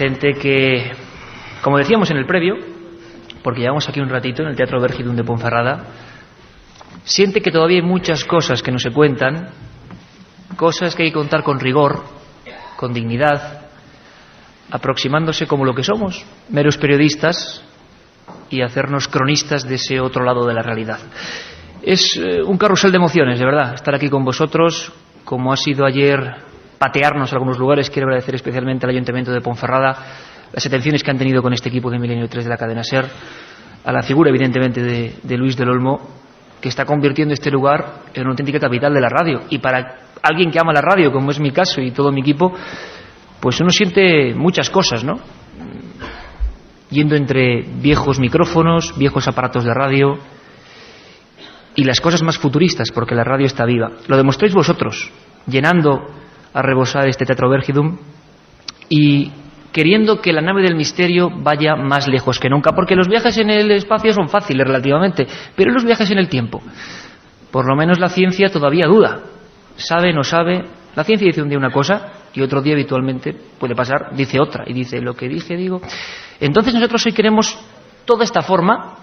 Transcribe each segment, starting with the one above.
gente que, como decíamos en el previo, porque llevamos aquí un ratito en el Teatro Vergidum de Ponferrada, siente que todavía hay muchas cosas que no se cuentan, cosas que hay que contar con rigor, con dignidad, aproximándose como lo que somos, meros periodistas, y hacernos cronistas de ese otro lado de la realidad. Es un carrusel de emociones, de verdad, estar aquí con vosotros, como ha sido ayer patearnos a algunos lugares. Quiero agradecer especialmente al Ayuntamiento de Ponferrada las atenciones que han tenido con este equipo de Milenio 3 de la cadena SER, a la figura evidentemente de Luis del Olmo, que está convirtiendo este lugar en una auténtica capital de la radio. Y para alguien que ama la radio, como es mi caso y todo mi equipo, pues uno siente muchas cosas, ¿no? Yendo entre viejos micrófonos, viejos aparatos de radio y las cosas más futuristas, porque la radio está viva. Lo demostráis vosotros, llenando a rebosar este Teatro Vergidum y queriendo que la nave del misterio vaya más lejos que nunca, porque los viajes en el espacio son fáciles relativamente, pero los viajes en el tiempo, por lo menos la ciencia todavía duda, sabe, no sabe. La ciencia dice un día una cosa y otro día habitualmente puede pasar, dice otra, y dice lo que dije, digo. Entonces nosotros hoy queremos toda esta forma,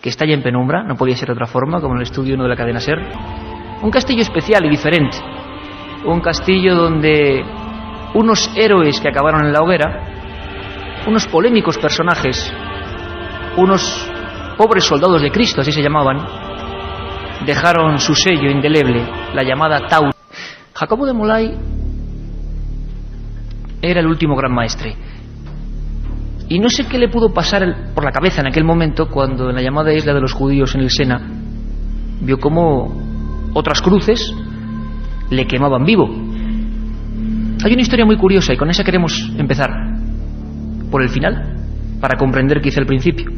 que está ya en penumbra, no podía ser de otra forma, como en el estudio 1 de la cadena SER, un castillo especial y diferente, un castillo donde unos héroes que acabaron en la hoguera, unos polémicos personajes, unos pobres soldados de Cristo, así se llamaban, dejaron su sello indeleble, la llamada Tau. Jacobo de Molay era el último gran maestre. Y no sé qué le pudo pasar por la cabeza en aquel momento cuando en la llamada isla de los judíos en el Sena vio cómo otras cruces le quemaban vivo. Hay una historia muy curiosa y con esa queremos empezar, por el final, para comprender quizá el principio.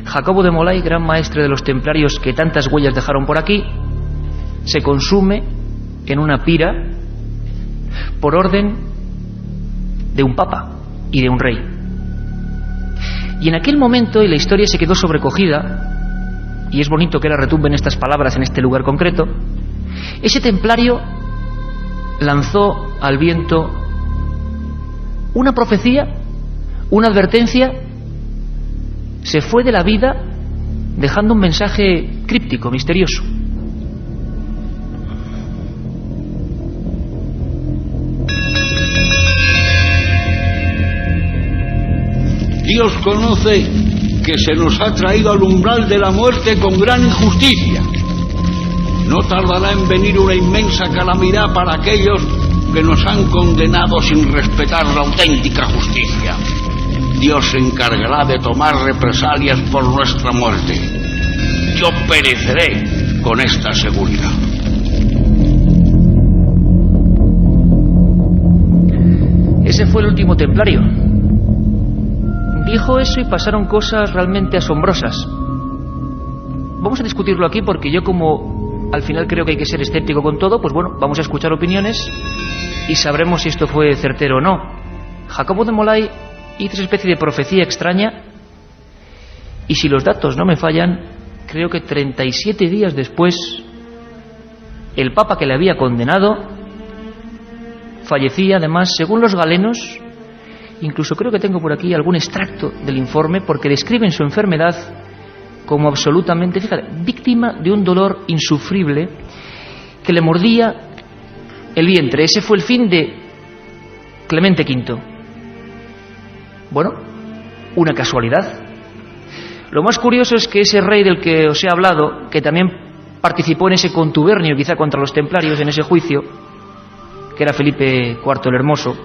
Jacobo de Molay, gran maestre de los templarios que tantas huellas dejaron por aquí, se consume en una pira por orden de un papa y de un rey. Y en aquel momento, y la historia se quedó sobrecogida, y es bonito que ahora retumben estas palabras en este lugar concreto, ese templario lanzó al viento una profecía, una advertencia, se fue de la vida dejando un mensaje críptico, misterioso. Dios conoce que se nos ha traído al umbral de la muerte con gran injusticia. No tardará en venir una inmensa calamidad para aquellos que nos han condenado sin respetar la auténtica justicia. Dios se encargará de tomar represalias por nuestra muerte. Yo pereceré con esta seguridad. Ese fue el último templario. Dijo eso y pasaron cosas realmente asombrosas. Vamos a discutirlo aquí porque yo, como al final creo que hay que ser escéptico con todo, pues bueno, vamos a escuchar opiniones y sabremos si esto fue certero o no. Jacobo de Molay hizo esa especie de profecía extraña y, si los datos no me fallan, creo que 37 días después el papa que le había condenado fallecía. Además, según los galenos, incluso creo que tengo por aquí algún extracto del informe, porque describen su enfermedad como absolutamente, fíjate, víctima de un dolor insufrible que le mordía el vientre. Ese fue el fin de Clemente V. Bueno, una casualidad. Lo más curioso es que ese rey del que os he hablado, que también participó en ese contubernio quizá contra los templarios en ese juicio, que era Felipe IV el Hermoso,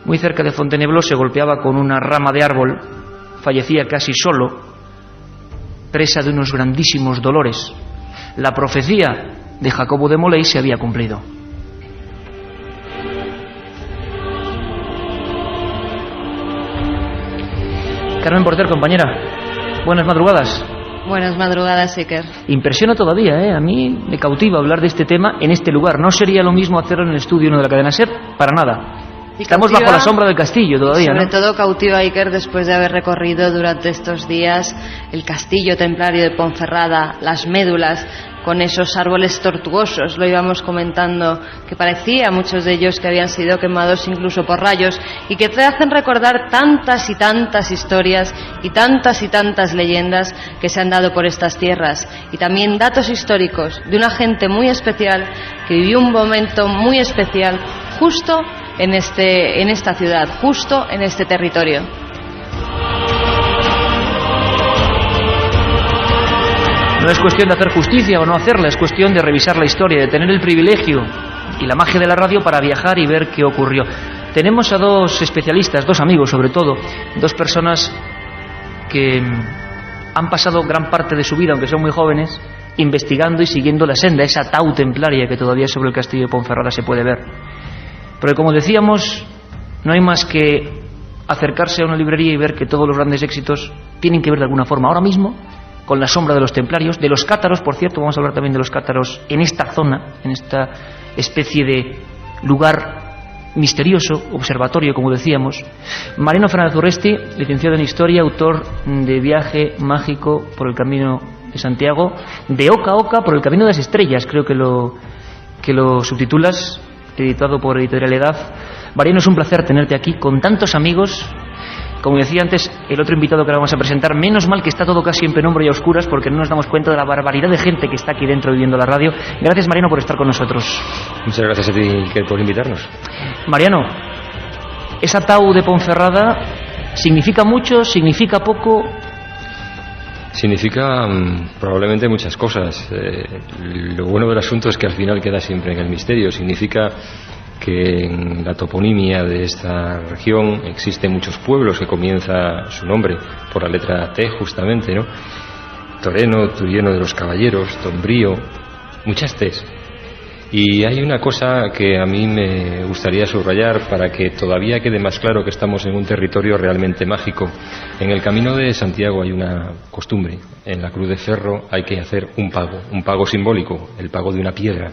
muy cerca de Fontainebleau se golpeaba con una rama de árbol, fallecía casi solo, presa de unos grandísimos dolores. La profecía de Jacobo de Molay se había cumplido. Carmen Porter, compañera, buenas madrugadas. Buenas madrugadas, Iker. Impresiona todavía, ¿eh? A mí me cautiva hablar de este tema en este lugar. No sería lo mismo hacerlo en el estudio 1 de la cadena SER, para nada. Estamos bajo la sombra del castillo todavía, ¿no? Sobre todo cautiva, Iker, después de haber recorrido durante estos días el castillo templario de Ponferrada, las médulas, con esos árboles tortuosos, lo íbamos comentando, que parecía muchos de ellos que habían sido quemados incluso por rayos, y que te hacen recordar tantas y tantas historias y tantas leyendas que se han dado por estas tierras, y también datos históricos de una gente muy especial que vivió un momento muy especial justo en esta ciudad, justo en este territorio. No es cuestión de hacer justicia o no hacerla, es cuestión de revisar la historia, de tener el privilegio y la magia de la radio para viajar y ver qué ocurrió. Tenemos a dos especialistas, dos amigos sobre todo, dos personas que han pasado gran parte de su vida, aunque son muy jóvenes, investigando y siguiendo la senda, esa tau templaria que todavía sobre el castillo de Ponferrada se puede ver. Porque como decíamos, no hay más que acercarse a una librería y ver que todos los grandes éxitos tienen que ver de alguna forma ahora mismo con la sombra de los templarios, de los cátaros, por cierto, vamos a hablar también de los cátaros en esta zona, en esta especie de lugar misterioso, observatorio, como decíamos. Mariano Fernández Urresti, licenciado en Historia, autor de Viaje Mágico por el Camino de Santiago, de Oca a Oca por el Camino de las Estrellas, creo que lo subtitulas, editado por Editorial Edad. Mariano, es un placer tenerte aquí con tantos amigos. Como decía antes, el otro invitado que ahora vamos a presentar, menos mal que está todo casi en penumbra y a oscuras porque no nos damos cuenta de la barbaridad de gente que está aquí dentro viviendo la radio. Gracias, Mariano, por estar con nosotros. Muchas gracias a ti, Iker, por invitarnos. Mariano, esa tau de Ponferrada, ¿significa mucho? ¿Significa poco? Significa probablemente muchas cosas. Lo bueno del asunto es que al final queda siempre en el misterio. Significa que en la toponimia de esta región existen muchos pueblos que comienza su nombre por la letra T, justamente, ¿no? Toreno, Turieno de los Caballeros, Tombrío, muchas T's. Y hay una cosa que a mí me gustaría subrayar para que todavía quede más claro que estamos en un territorio realmente mágico. En el Camino de Santiago hay una costumbre. En la Cruz de Ferro hay que hacer un pago simbólico, el pago de una piedra.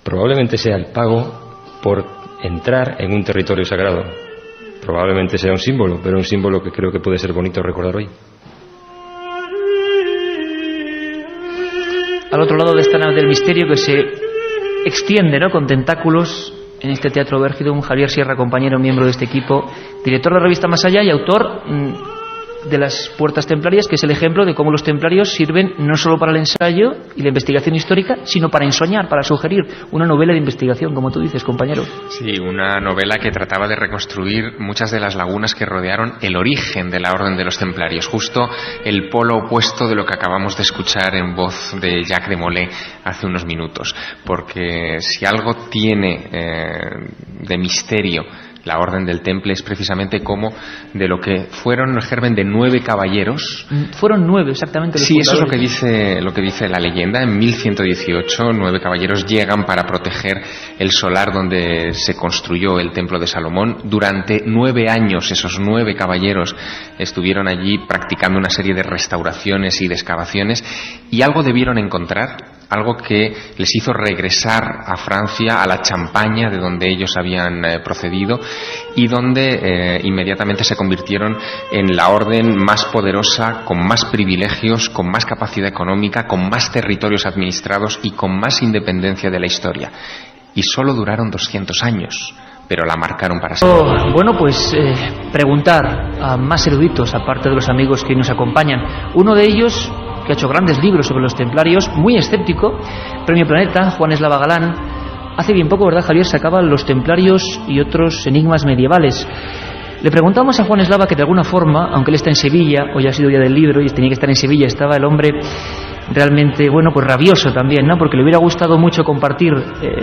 Probablemente sea el pago por entrar en un territorio sagrado. Probablemente sea un símbolo, pero un símbolo que creo que puede ser bonito recordar hoy. Al otro lado de esta nave del misterio que se extiende, ¿no?, con tentáculos en este Teatro Bérgido, un Javier Sierra, compañero, miembro de este equipo, director de la revista Más Allá y autor de Las Puertas Templarias, que es el ejemplo de cómo los templarios sirven no solo para el ensayo y la investigación histórica, sino para ensoñar, para sugerir una novela de investigación, como tú dices, compañero. Sí, una novela que trataba de reconstruir muchas de las lagunas que rodearon el origen de la Orden de los Templarios, justo el polo opuesto de lo que acabamos de escuchar en voz de Jacques de Molay hace unos minutos, porque si algo tiene de misterio la Orden del Temple es precisamente como de lo que fueron el germen de 9 caballeros. Fueron 9 exactamente. Sí, eso es lo que dice la leyenda. En 1118 9 caballeros llegan para proteger el solar donde se construyó el Templo de Salomón. Durante 9 años esos 9 caballeros estuvieron allí practicando una serie de restauraciones y de excavaciones y algo debieron encontrar, algo que les hizo regresar a Francia, a la Champaña, de donde ellos habían procedido, y donde inmediatamente se convirtieron en la orden más poderosa, con más privilegios, con más capacidad económica, con más territorios administrados y con más independencia de la historia. Y solo duraron 200 años, pero la marcaron para siempre. Bueno, pues preguntar a más eruditos, aparte de los amigos que nos acompañan. Uno de ellos, que ha hecho grandes libros sobre los templarios, muy escéptico, Premio Planeta, Juan Eslava Galán. Hace bien poco, ¿verdad, Javier?, sacaba Los Templarios y otros enigmas medievales. Le preguntamos a Juan Eslava que de alguna forma, aunque él está en Sevilla, hoy ha sido día del libro y tenía que estar en Sevilla, estaba el hombre realmente, bueno, pues rabioso también, ¿no?, porque le hubiera gustado mucho compartir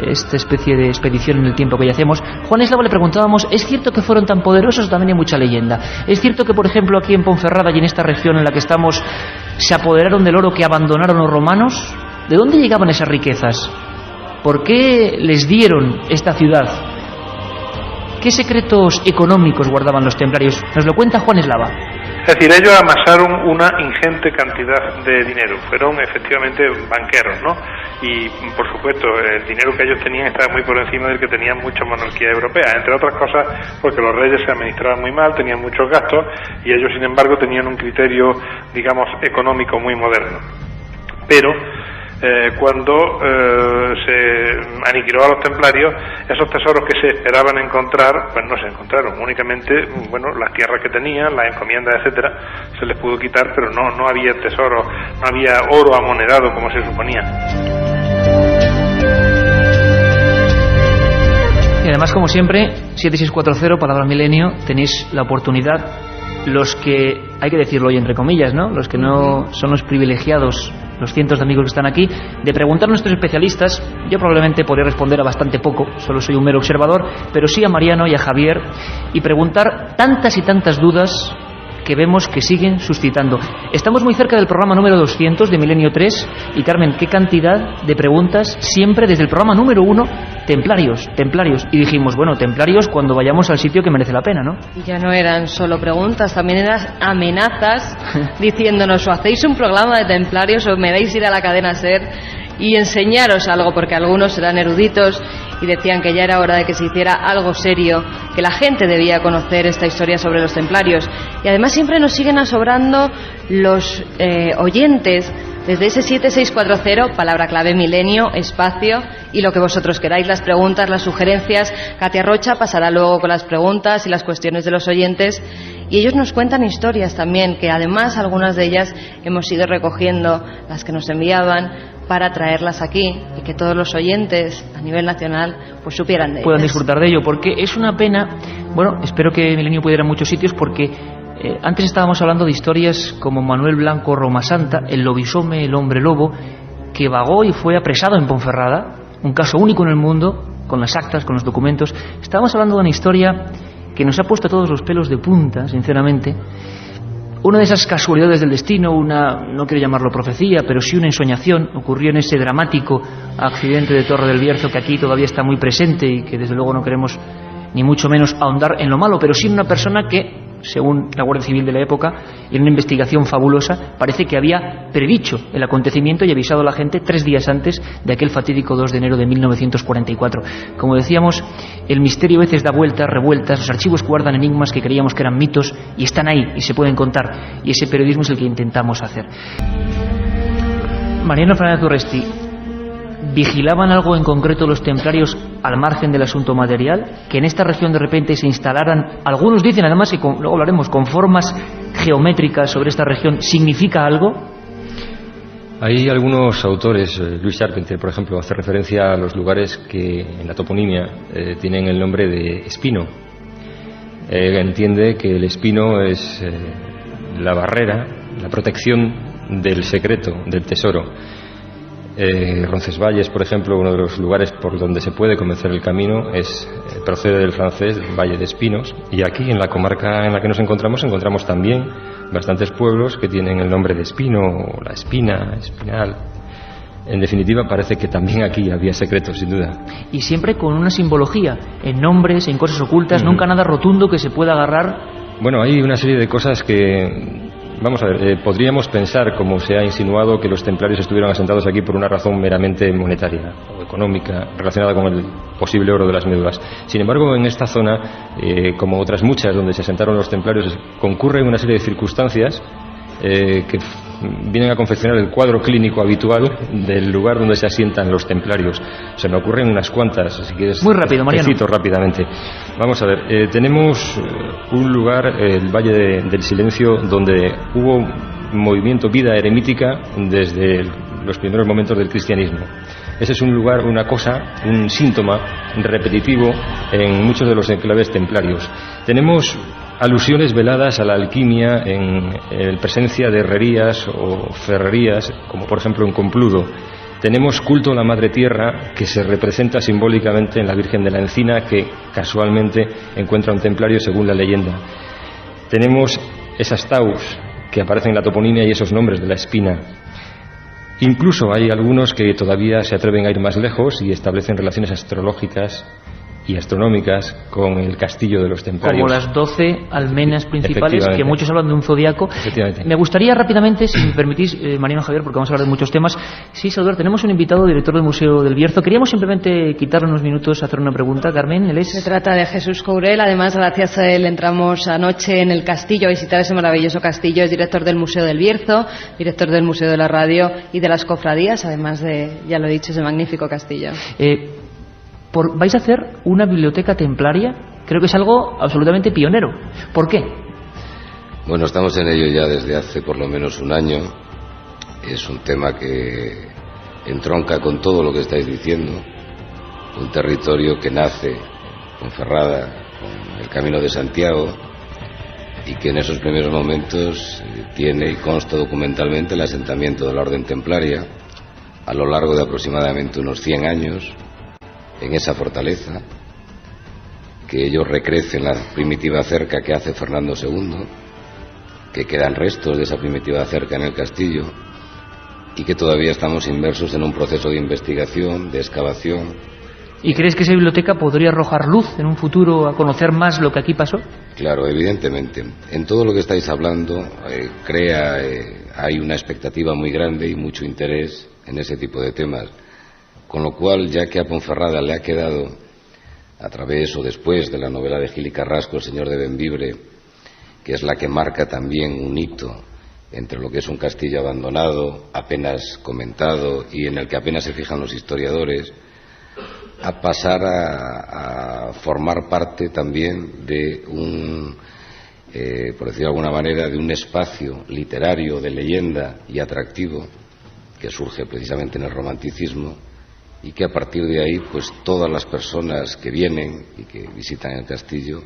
esta especie de expedición en el tiempo que ya hacemos. Juan Eslava le preguntábamos, ¿es cierto que fueron tan poderosos? También hay mucha leyenda. ¿Es cierto que, por ejemplo, aquí en Ponferrada y en esta región en la que estamos, se apoderaron del oro que abandonaron los romanos? ¿De dónde llegaban esas riquezas? ¿Por qué les dieron esta ciudad? ¿Qué secretos económicos guardaban los templarios? Nos lo cuenta Juan Eslava. Es decir, ellos amasaron una ingente cantidad de dinero, fueron efectivamente banqueros, ¿no? Y, por supuesto, el dinero que ellos tenían estaba muy por encima del que tenían muchas monarquías europeas, entre otras cosas porque los reyes se administraban muy mal, tenían muchos gastos, y ellos, sin embargo, tenían un criterio, digamos, económico muy moderno. Pero cuando se aniquiló a los templarios, esos tesoros que se esperaban encontrar, pues no se encontraron. Únicamente, bueno, las tierras que tenían, las encomiendas, etcétera, se les pudo quitar, pero no había tesoro, no había oro amonedado como se suponía. Y además, como siempre, 7640, palabra milenio, tenéis la oportunidad, los que, hay que decirlo hoy entre comillas, ¿no?, los que no son los privilegiados, los cientos de amigos que están aquí, de preguntar a nuestros especialistas. Yo probablemente podría responder a bastante poco, solo soy un mero observador, pero sí a Mariano y a Javier, y preguntar tantas y tantas dudas que vemos que siguen suscitando. Estamos muy cerca del programa número 200 de Milenio 3, y Carmen, qué cantidad de preguntas siempre desde el programa número 1, templarios, y dijimos, bueno, templarios cuando vayamos al sitio que merece la pena, ¿no? Y ya no eran solo preguntas, también eran amenazas diciéndonos, o hacéis un programa de templarios o me dais ir a la cadena SER y enseñaros algo, porque algunos eran eruditos y decían que ya era hora de que se hiciera algo serio, que la gente debía conocer esta historia sobre los templarios. Y además siempre nos siguen asobrando los oyentes desde ese 7640, palabra clave milenio, espacio y lo que vosotros queráis, las preguntas, las sugerencias. Katia Rocha pasará luego con las preguntas y las cuestiones de los oyentes, y ellos nos cuentan historias también, que además algunas de ellas hemos ido recogiendo, las que nos enviaban, para traerlas aquí y que todos los oyentes a nivel nacional pues supieran de ellas. Puedan disfrutar de ello, porque es una pena. Bueno, espero que Milenio pudiera ir a muchos sitios, porque antes estábamos hablando de historias como Manuel Blanco Romasanta, el lobisome, el hombre lobo, que vagó y fue apresado en Ponferrada, un caso único en el mundo, con las actas, con los documentos. Estábamos hablando de una historia que nos ha puesto todos los pelos de punta, sinceramente. Una de esas casualidades del destino, no quiero llamarlo profecía, pero sí una ensoñación, ocurrió en ese dramático accidente de Torre del Bierzo, que aquí todavía está muy presente y que desde luego no queremos ni mucho menos ahondar en lo malo, pero sí una persona que, según la Guardia Civil de la época, y en una investigación fabulosa, parece que había predicho el acontecimiento y avisado a la gente 3 días antes de aquel fatídico 2 de enero de 1944. Como decíamos, el misterio a veces da vueltas, revueltas, los archivos guardan enigmas que creíamos que eran mitos y están ahí y se pueden contar, y ese periodismo es el que intentamos hacer. Mariano Fernández Urresti, ¿vigilaban algo en concreto los templarios al margen del asunto material? Que en esta región de repente se instalaran, algunos dicen además, y luego hablaremos, con formas geométricas sobre esta región, ¿significa algo? Hay algunos autores, Luis Charpentier, por ejemplo, hace referencia a los lugares que en la toponimia tienen el nombre de espino. Entiende que el espino es la barrera, la protección del secreto, del tesoro. Roncesvalles, por ejemplo, uno de los lugares por donde se puede comenzar el camino, procede del francés Valle de Espinos, y aquí en la comarca en la que nos encontramos también bastantes pueblos que tienen el nombre de Espino, o La Espina, Espinal. En definitiva, parece que también aquí había secretos, sin duda. Y siempre con una simbología, en nombres, en cosas ocultas, nunca nada rotundo que se pueda agarrar. Bueno, hay una serie de cosas que... Vamos a ver, podríamos pensar, como se ha insinuado, que los templarios estuvieron asentados aquí por una razón meramente monetaria o económica, relacionada con el posible oro de las médulas. Sin embargo, en esta zona, como otras muchas donde se asentaron los templarios, concurren una serie de circunstancias que vienen a confeccionar el cuadro clínico habitual del lugar donde se asientan los templarios. Se me ocurren unas cuantas, si quieres. Muy rápido, Mariano. Te cito rápidamente. Vamos a ver, tenemos un lugar, el Valle del Silencio, donde hubo movimiento, vida eremítica desde los primeros momentos del cristianismo. Ese es un lugar, una cosa, un síntoma repetitivo en muchos de los enclaves templarios. Tenemos alusiones veladas a la alquimia en presencia de herrerías o ferrerías, como por ejemplo en Compludo. Tenemos culto a la Madre Tierra, que se representa simbólicamente en la Virgen de la Encina, que casualmente encuentra un templario según la leyenda. Tenemos esas taus que aparecen en la toponimia y esos nombres de la espina. Incluso hay algunos que todavía se atreven a ir más lejos y establecen relaciones astrológicas y astronómicas con el castillo de los templarios. Como las 12 almenas principales, que muchos hablan de un zodiaco. Efectivamente. Me gustaría rápidamente, si me permitís, Mariano, Javier, porque vamos a hablar de muchos temas. Sí, Salvador, tenemos un invitado, director del Museo del Bierzo. Queríamos simplemente quitarle unos minutos a hacer una pregunta. Carmen, él es... Se trata de Jesús Courel. Además, gracias a él entramos anoche en el castillo a visitar ese maravilloso castillo. Es director del Museo del Bierzo, director del Museo de la Radio y de las Cofradías, además de, ya lo he dicho, ese magnífico castillo. Vais a hacer una biblioteca templaria. Creo que es algo absolutamente pionero. ¿Por qué? Bueno, estamos en ello ya desde hace por lo menos un año. Es un tema que entronca con todo lo que estáis diciendo. Un territorio que nace con Ferrada, con el Camino de Santiago, y que en esos primeros momentos tiene y consta documentalmente el asentamiento de la Orden Templaria a lo largo de aproximadamente unos 100 años en esa fortaleza, que ellos recrecen la primitiva cerca que hace Fernando II, que quedan restos de esa primitiva cerca en el castillo, y que todavía estamos inmersos en un proceso de investigación, de excavación. ¿Y crees que esa biblioteca podría arrojar luz en un futuro a conocer más lo que aquí pasó? Claro, evidentemente. En todo lo que estáis hablando hay una expectativa muy grande y mucho interés en ese tipo de temas. Con lo cual, ya que a Ponferrada le ha quedado, a través o después de la novela de Gil y Carrasco, El Señor de Bembibre, que es la que marca también un hito entre lo que es un castillo abandonado, apenas comentado y en el que apenas se fijan los historiadores, a pasar a formar parte también de un, por decirlo de alguna manera, de un espacio literario de leyenda y atractivo que surge precisamente en el romanticismo, y que a partir de ahí pues todas las personas que vienen y que visitan el castillo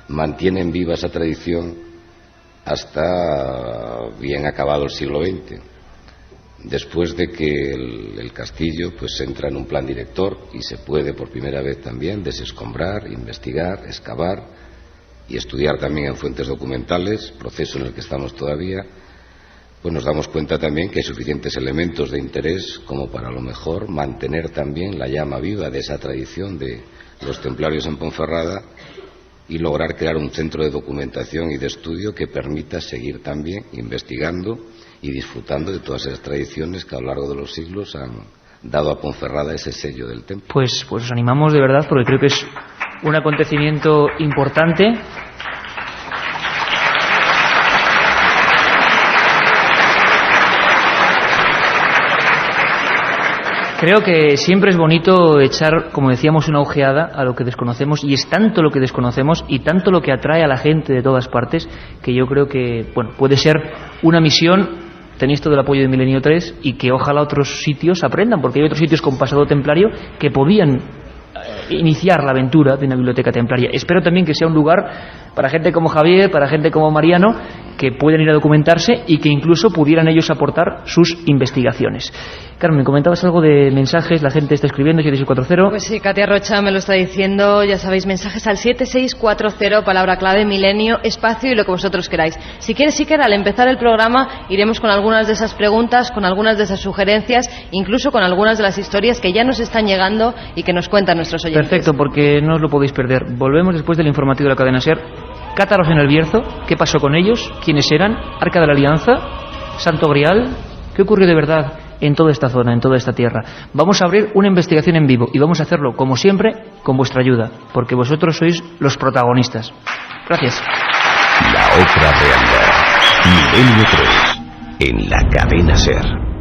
mantienen viva esa tradición hasta bien acabado el siglo XX, después de que el castillo pues entra en un plan director y se puede por primera vez también desescombrar, investigar, excavar y estudiar también en fuentes documentales, proceso en el que estamos todavía. Pues nos damos cuenta también que hay suficientes elementos de interés como para a lo mejor mantener también la llama viva de esa tradición de los templarios en Ponferrada y lograr crear un centro de documentación y de estudio que permita seguir también investigando y disfrutando de todas esas tradiciones que a lo largo de los siglos han dado a Ponferrada ese sello del templo. Pues os animamos de verdad, porque creo que es un acontecimiento importante. Creo que siempre es bonito echar, como decíamos, una ojeada a lo que desconocemos, y es tanto lo que desconocemos y tanto lo que atrae a la gente de todas partes, que yo creo que puede ser una misión. Tenéis todo el apoyo de Milenio 3 y que ojalá otros sitios aprendan, porque hay otros sitios con pasado templario que podían iniciar la aventura de una biblioteca templaria. Espero también que sea un lugar para gente como Javier, para gente como Mariano, que puedan ir a documentarse y que incluso pudieran ellos aportar sus investigaciones. Carmen, comentabas algo de mensajes, la gente está escribiendo, 7640. Pues sí, Katia Rocha me lo está diciendo, ya sabéis, mensajes al 7640, palabra clave, milenio, espacio y lo que vosotros queráis. Si quieres, al empezar el programa iremos con algunas de esas preguntas, con algunas de esas sugerencias, incluso con algunas de las historias que ya nos están llegando y que nos cuentan nuestros oyentes. Perfecto, porque no os lo podéis perder. Volvemos después del informativo de la cadena SER. Cátaros en el Bierzo, ¿qué pasó con ellos? ¿Quiénes eran? Arca de la Alianza, Santo Grial, ¿qué ocurrió de verdad en toda esta zona, en toda esta tierra? Vamos a abrir una investigación en vivo y vamos a hacerlo, como siempre, con vuestra ayuda, porque vosotros sois los protagonistas. Gracias. La otra realidad. Milenio 3, en la cadena SER.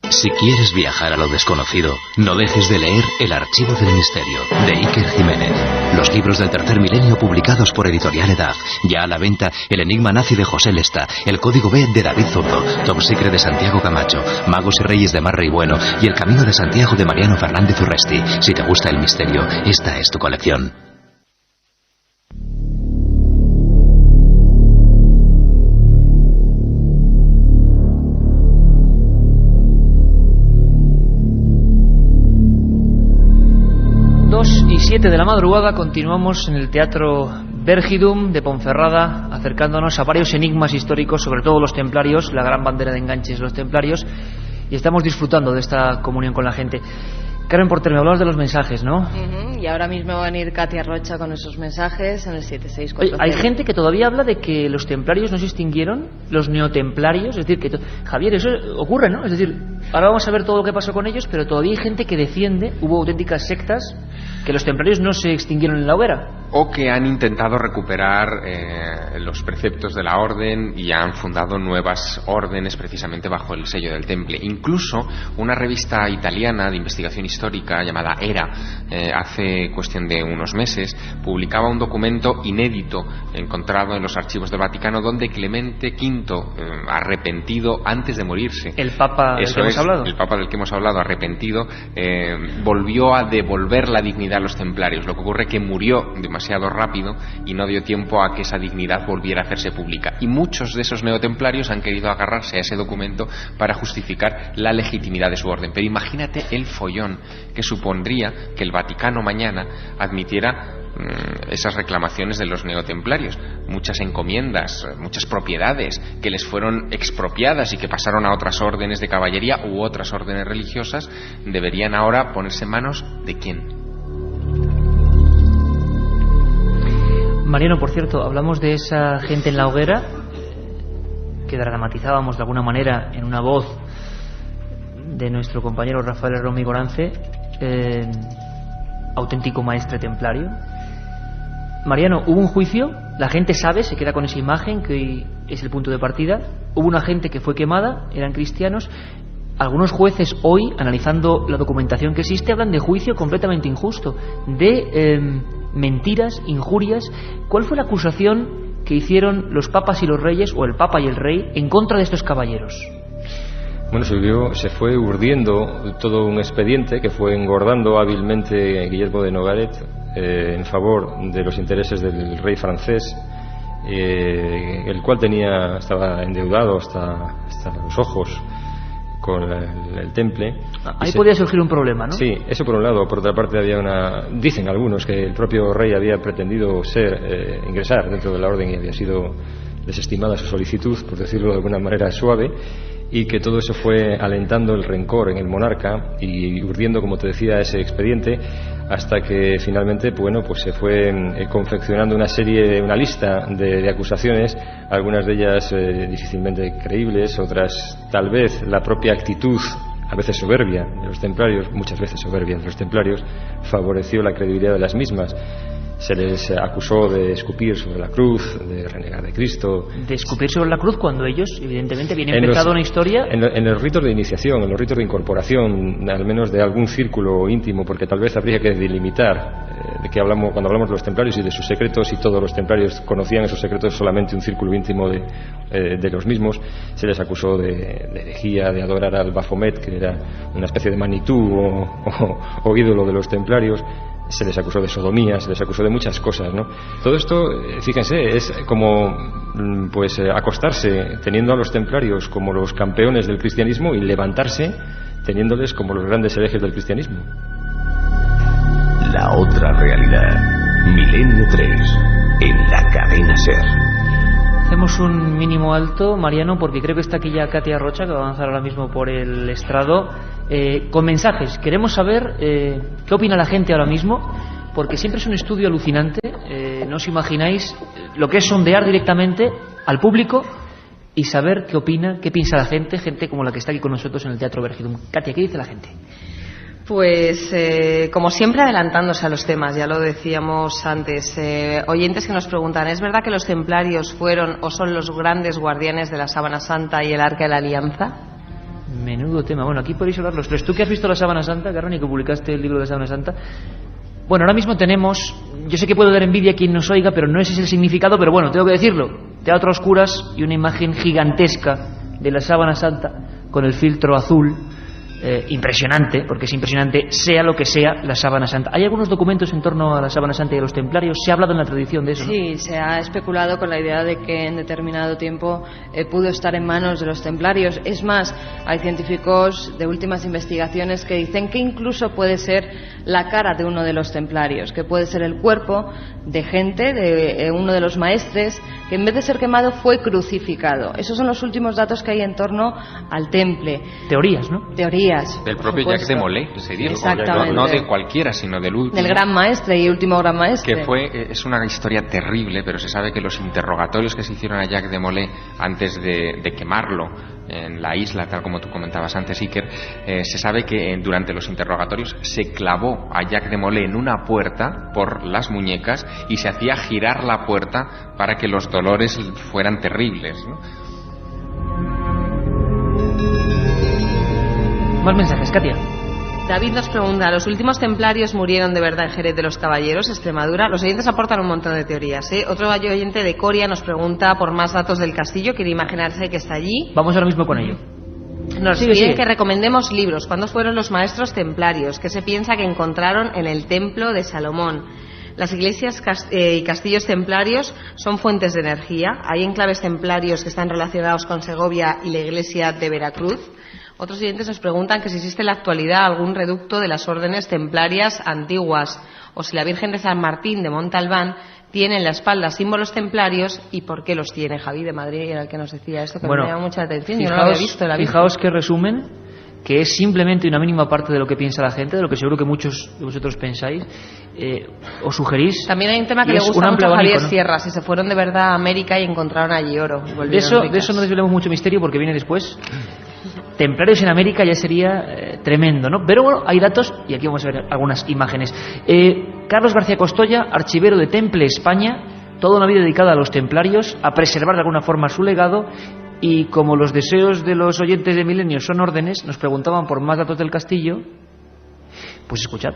Si quieres viajar a lo desconocido, no dejes de leer El Archivo del Misterio, de Iker Jiménez. Los libros del tercer milenio publicados por Editorial Edad. Ya a la venta El Enigma Nazi de José Lesta, El Código B de David Zurdo, Top Secret de Santiago Camacho, Magos y Reyes de Marrey Bueno y El Camino de Santiago de Mariano Fernández Urresti. Si te gusta el misterio, esta es tu colección. Y 7 de la madrugada continuamos en el Teatro Vergidum de Ponferrada, acercándonos a varios enigmas históricos, sobre todo los templarios, la gran bandera de enganches de los templarios, y estamos disfrutando de esta comunión con la gente. Carmen Porter, me hablabas de los mensajes, ¿no? Y ahora mismo va a venir Katia Rocha con esos mensajes en el 7640. Oye, hay gente que todavía habla de que los templarios no se extinguieron, los neotemplarios, es decir, que Javier, eso ocurre, ¿no? Es decir, ahora vamos a ver todo lo que pasó con ellos, pero todavía hay gente que defiende, hubo auténticas sectas, que los templarios no se extinguieron en la hoguera. O que han intentado recuperar los preceptos de la orden y han fundado nuevas órdenes precisamente bajo el sello del Temple. Incluso una revista italiana de investigación histórica llamada ERA, hace cuestión de unos meses, publicaba un documento inédito encontrado en los archivos del Vaticano donde Clemente V, arrepentido antes de morirse, el Papa del que hemos hablado, el Papa del que hemos hablado, arrepentido, volvió a devolver la dignidad a los templarios. Lo que ocurre es que murió demasiado rápido y no dio tiempo a que esa dignidad volviera a hacerse pública, y muchos de esos neotemplarios han querido agarrarse a ese documento para justificar la legitimidad de su orden. Pero imagínate el follón que supondría que el Vaticano mañana admitiera esas reclamaciones de los neotemplarios, muchas encomiendas, muchas propiedades que les fueron expropiadas y que pasaron a otras órdenes de caballería u otras órdenes religiosas, deberían ahora ponerse en manos ¿de quién? Mariano, por cierto, hablamos de esa gente en la hoguera que dramatizábamos de alguna manera en una voz de nuestro compañero Rafael Romi Gorance, auténtico maestre templario. Mariano, hubo un juicio, la gente sabe, se queda con esa imagen que hoy es el punto de partida. Hubo una gente que fue quemada, eran cristianos. Algunos jueces hoy, analizando la documentación que existe, hablan de juicio completamente injusto, de mentiras, injurias. ¿Cuál fue la acusación que hicieron los papas y los reyes, o el papa y el rey, en contra de estos caballeros? Bueno, se fue urdiendo todo un expediente que fue engordando hábilmente Guillermo de Nogaret en favor de los intereses del rey francés, el cual estaba endeudado hasta los ojos con el Temple. Ahí podía surgir un problema, ¿no? Sí, eso por un lado. Por otra parte dicen algunos que el propio rey había pretendido ingresar dentro de la orden y había sido desestimada su solicitud, por decirlo de alguna manera suave, y que todo eso fue alentando el rencor en el monarca y urdiendo, como te decía, ese expediente, hasta que finalmente, bueno, pues se fue confeccionando una lista de acusaciones, algunas de ellas difícilmente creíbles, otras tal vez la propia actitud, a veces soberbia de los templarios, muchas veces soberbia de los templarios, favoreció la credibilidad de las mismas. Se les acusó de escupir sobre la cruz, de renegar de Cristo. De escupir sobre la cruz cuando ellos, evidentemente, habían empezado una historia. En los ritos de iniciación, en los ritos de incorporación, al menos de algún círculo íntimo, porque tal vez habría que delimitar de qué hablamos cuando hablamos de los templarios y de sus secretos, y todos los templarios conocían esos secretos, solamente un círculo íntimo de los mismos. Se les acusó de herejía, de adorar al Baphomet, que era una especie de Manitú o ídolo de los templarios. Se les acusó de sodomía, se les acusó de muchas cosas, ¿no? Todo esto, fíjense, es como acostarse teniendo a los templarios como los campeones del cristianismo y levantarse teniéndoles como los grandes herejes del cristianismo. La otra realidad, Milenio 3, en la cadena SER. Hacemos un mínimo alto, Mariano, porque creo que está aquí ya Katia Rocha, que va a avanzar ahora mismo por el estrado, con mensajes. Queremos saber qué opina la gente ahora mismo, porque siempre es un estudio alucinante. No os imagináis lo que es sondear directamente al público y saber qué opina, qué piensa la gente como la que está aquí con nosotros en el Teatro Vergidum. Katia, ¿qué dice la gente? Pues, como siempre, adelantándose a los temas, ya lo decíamos antes. Oyentes que nos preguntan, ¿es verdad que los templarios fueron o son los grandes guardianes de la Sábana Santa y el Arca de la Alianza? Menudo tema. Bueno, aquí podéis hablar los tres. ¿Tú que has visto la Sábana Santa, Carmen, y que publicaste el libro de la Sábana Santa? Bueno, ahora mismo tenemos, yo sé que puedo dar envidia a quien nos oiga, pero no ese es el significado, pero bueno, tengo que decirlo. Teatro a oscuras y una imagen gigantesca de la Sábana Santa con el filtro azul. Impresionante, porque es impresionante, sea lo que sea la Sábana Santa. ¿Hay algunos documentos en torno a la Sábana Santa y a los templarios? ¿Se ha hablado en la tradición de eso? Sí, ¿no? Se ha especulado con la idea de que en determinado tiempo pudo estar en manos de los templarios. Es más, hay científicos de últimas investigaciones que dicen que incluso puede ser la cara de uno de los templarios, que puede ser el cuerpo de gente, de uno de los maestres, que en vez de ser quemado fue crucificado. Esos son los últimos datos que hay en torno al temple. Teorías, ¿no? Teorías. Elías. Del propio Jacques de Molay, se dijo. Exactamente. No de cualquiera, sino del último. Del gran maestre y último gran maestre. Que es una historia terrible, pero se sabe que los interrogatorios que se hicieron a Jacques de Molay antes de quemarlo en la isla, tal como tú comentabas antes, Iker, se sabe que durante los interrogatorios se clavó a Jacques de Molay en una puerta por las muñecas y se hacía girar la puerta para que los dolores fueran terribles, ¿no? Más mensajes, Katia. David nos pregunta, ¿los últimos templarios murieron de verdad en Jerez de los Caballeros, Extremadura? Los oyentes aportan un montón de teorías, ¿eh? Otro oyente de Coria nos pregunta por más datos del castillo, quiere imaginarse que está allí. Vamos ahora mismo con ello. Nos piden que recomendemos libros. ¿Cuándo fueron los maestros templarios? ¿Qué se piensa que encontraron en el templo de Salomón? Las iglesias y castillos templarios son fuentes de energía. Hay enclaves templarios que están relacionados con Segovia y la iglesia de Veracruz. Otros oyentes nos preguntan que si existe en la actualidad algún reducto de las órdenes templarias antiguas o si la Virgen de San Martín de Montalbán tiene en la espalda símbolos templarios y por qué los tiene. Javi de Madrid era el que nos decía esto, que me llama mucha atención. Yo no lo había visto. Fijaos qué resumen, que es simplemente una mínima parte de lo que piensa la gente, de lo que seguro que muchos de vosotros pensáis, o sugerís. También hay un tema que le gusta mucho a Javier Sierra, si se fueron de verdad a América y encontraron allí oro. De eso no desvelemos mucho misterio porque viene después. Templarios en América ya sería tremendo, ¿no? Pero bueno, hay datos y aquí vamos a ver algunas imágenes. Carlos García Costoya, archivero de Temple España, toda una vida dedicada a los templarios, a preservar de alguna forma su legado, y como los deseos de los oyentes de Milenio son órdenes, nos preguntaban por más datos del castillo, pues escuchad.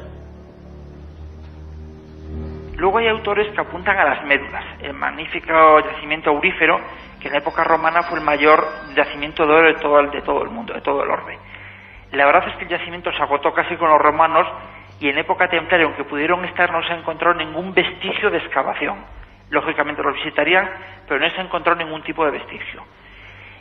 Luego hay autores que apuntan a las médulas, el magnífico yacimiento aurífero, que en la época romana fue el mayor yacimiento de oro de todo el mundo, de todo el orbe. La verdad es que el yacimiento se agotó casi con los romanos y en época templaria, aunque pudieron estar, no se encontró ningún vestigio de excavación. Lógicamente los visitarían, pero no se encontró ningún tipo de vestigio.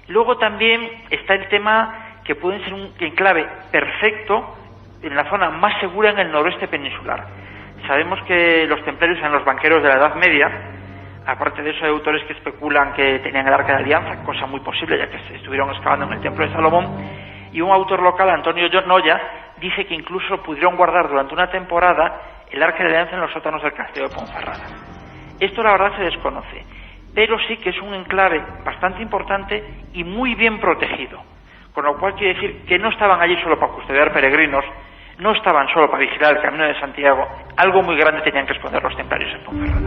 Luego también está el tema que pueden ser un enclave perfecto en la zona más segura en el noroeste peninsular. Sabemos que los templarios eran los banqueros de la Edad Media. Aparte de eso, hay autores que especulan que tenían el Arca de Alianza, cosa muy posible, ya que se estuvieron excavando en el Templo de Salomón. Y un autor local, Antonio Noya, dice que incluso pudieron guardar durante una temporada el Arca de Alianza en los sótanos del castillo de Ponferrada. Esto, la verdad, se desconoce, pero sí que es un enclave bastante importante y muy bien protegido. Con lo cual quiere decir que no estaban allí solo para custodiar peregrinos, no estaban solo para vigilar el Camino de Santiago, algo muy grande tenían que esconder los templarios en Ponferrada.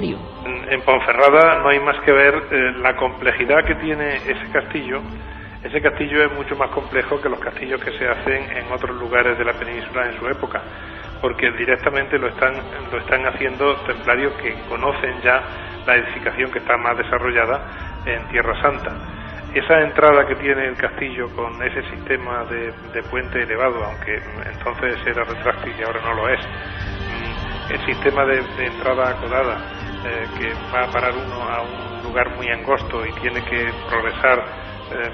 En Ponferrada no hay más que ver la complejidad que tiene ese castillo. Ese castillo es mucho más complejo que los castillos que se hacen en otros lugares de la península en su época, porque directamente lo están haciendo templarios que conocen ya la edificación que está más desarrollada en Tierra Santa. Esa entrada que tiene el castillo con ese sistema de puente elevado, aunque entonces era retráctil y ahora no lo es, el sistema de entrada acodada, que va a parar uno a un lugar muy angosto y tiene que progresar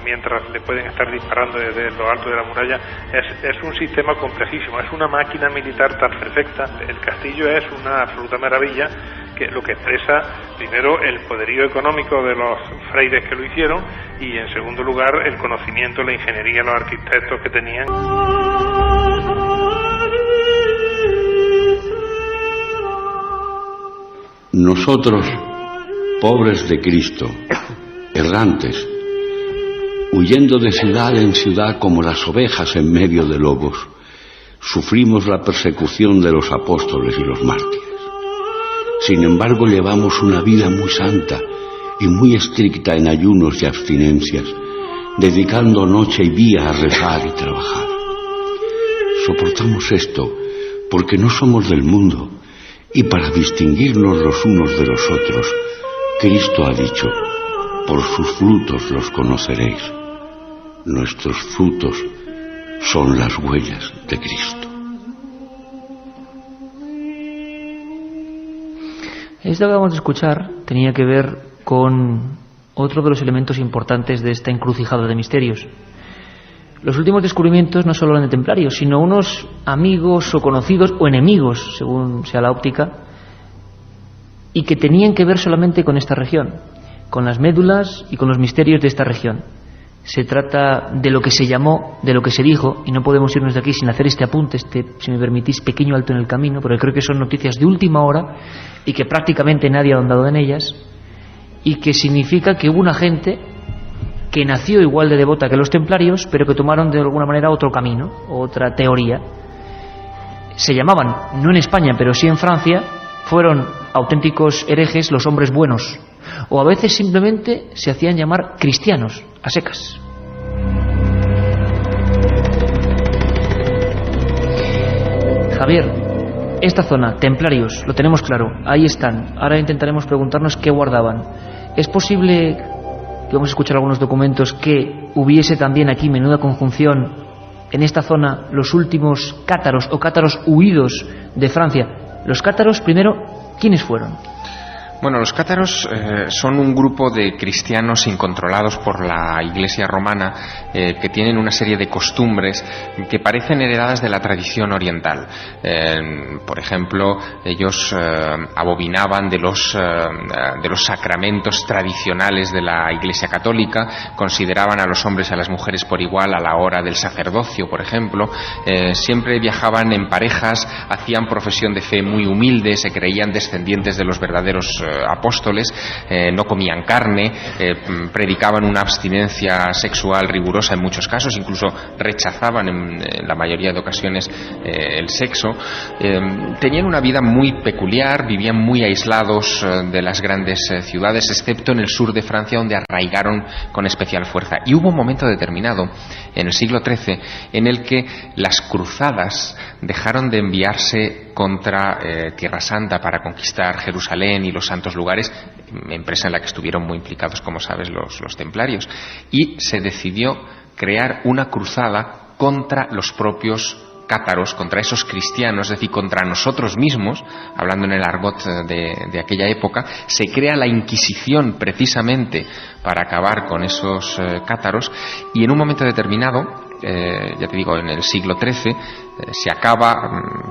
mientras le pueden estar disparando desde lo alto de la muralla, es un sistema complejísimo, es una máquina militar tan perfecta. El castillo es una absoluta maravilla, que lo que expresa primero el poderío económico de los frailes que lo hicieron y en segundo lugar el conocimiento, la ingeniería, los arquitectos que tenían. Nosotros, pobres de Cristo, errantes, huyendo de ciudad en ciudad como las ovejas en medio de lobos, sufrimos la persecución de los apóstoles y los mártires. Sin embargo, llevamos una vida muy santa y muy estricta en ayunos y abstinencias, dedicando noche y día a rezar y trabajar. Soportamos esto porque no somos del mundo y para distinguirnos los unos de los otros, Cristo ha dicho: por sus frutos los conoceréis. Nuestros frutos son las huellas de Cristo. Esto que acabamos de escuchar tenía que ver con otro de los elementos importantes de esta encrucijada de misterios. Los últimos descubrimientos no solo eran de templarios, sino unos amigos o conocidos o enemigos, según sea la óptica, y que tenían que ver solamente con esta región, con las médulas y con los misterios de esta región. Se trata de lo que se llamó, de lo que se dijo, y no podemos irnos de aquí sin hacer este apunte, si me permitís, pequeño alto en el camino, porque creo que son noticias de última hora y que prácticamente nadie ha ahondado en ellas, y que significa que hubo una gente que nació igual de devota que los templarios, pero que tomaron de alguna manera otro camino, otra teoría. Se llamaban, no en España, pero sí en Francia, fueron auténticos herejes los hombres buenos, o a veces simplemente se hacían llamar cristianos, a secas. Javier, esta zona, templarios, lo tenemos claro, ahí están. Ahora intentaremos preguntarnos qué guardaban. ¿Es posible, que vamos a escuchar algunos documentos, que hubiese también aquí menuda conjunción en esta zona los últimos cátaros o cátaros huidos de Francia? Los cátaros, primero, ¿quiénes fueron? Bueno, los cátaros son un grupo de cristianos incontrolados por la Iglesia romana que tienen una serie de costumbres que parecen heredadas de la tradición oriental. Por ejemplo, ellos abobinaban de los sacramentos tradicionales de la Iglesia católica, consideraban a los hombres y a las mujeres por igual a la hora del sacerdocio, por ejemplo. Siempre viajaban en parejas, hacían profesión de fe muy humilde, se creían descendientes de los verdaderos apóstoles, no comían carne, predicaban una abstinencia sexual rigurosa en muchos casos, incluso rechazaban en la mayoría de ocasiones el sexo. Tenían una vida muy peculiar, vivían muy aislados de las grandes ciudades, excepto en el sur de Francia, donde arraigaron con especial fuerza. Y hubo un momento determinado, en el siglo XIII, en el que las cruzadas dejaron de enviarse contra Tierra Santa para conquistar Jerusalén y los santos lugares, empresa en la que estuvieron muy implicados, como sabes, los templarios, y se decidió crear una cruzada contra los propios cátaros, contra esos cristianos, es decir, contra nosotros mismos, hablando en el argot de aquella época. Se crea la Inquisición precisamente para acabar con esos cátaros, y en un momento determinado, ya te digo, en el siglo XIII, se acaba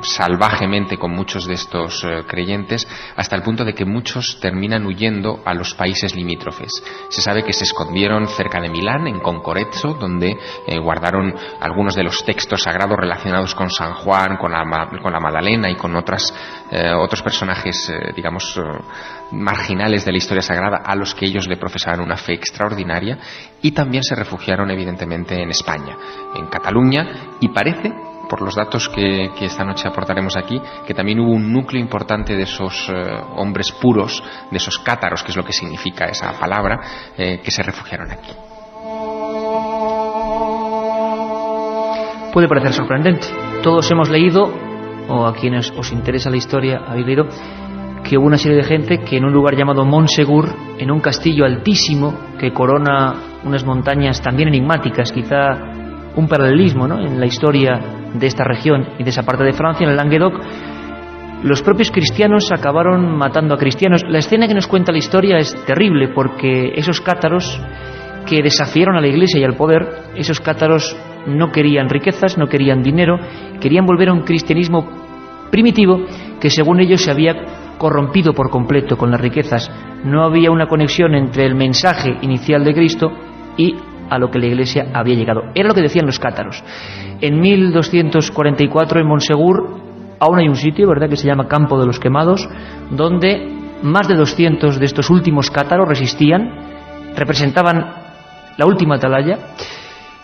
salvajemente con muchos de estos creyentes, hasta el punto de que muchos terminan huyendo a los países limítrofes. Se sabe que se escondieron cerca de Milán, en Concorezzo, donde guardaron algunos de los textos sagrados relacionados con San Juan, con la Magdalena y con otros personajes, digamos, marginales de la historia sagrada, a los que ellos le profesaban una fe extraordinaria. Y también se refugiaron, evidentemente, en España, en Cataluña, y parece, por los datos que esta noche aportaremos aquí, que también hubo un núcleo importante de esos hombres puros, de esos cátaros, que es lo que significa esa palabra, que se refugiaron aquí. Puede parecer sorprendente. Todos hemos leído, o a quienes os interesa la historia habéis leído, que hubo una serie de gente que en un lugar llamado Montsegur, en un castillo altísimo que corona unas montañas también enigmáticas, quizá un paralelismo, ¿no?, en la historia de esta región y de esa parte de Francia, en el Languedoc, los propios cristianos acabaron matando a cristianos. La escena que nos cuenta la historia es terrible, porque esos cátaros que desafiaron a la Iglesia y al poder, esos cátaros no querían riquezas, no querían dinero, querían volver a un cristianismo primitivo que, según ellos, se había corrompido por completo con las riquezas. No había una conexión entre el mensaje inicial de Cristo y a lo que la Iglesia había llegado. Era lo que decían los cátaros. En 1244, en Montsegur, aún hay un sitio, ¿verdad?, que se llama Campo de los Quemados, donde más de 200 de estos últimos cátaros resistían, representaban la última atalaya.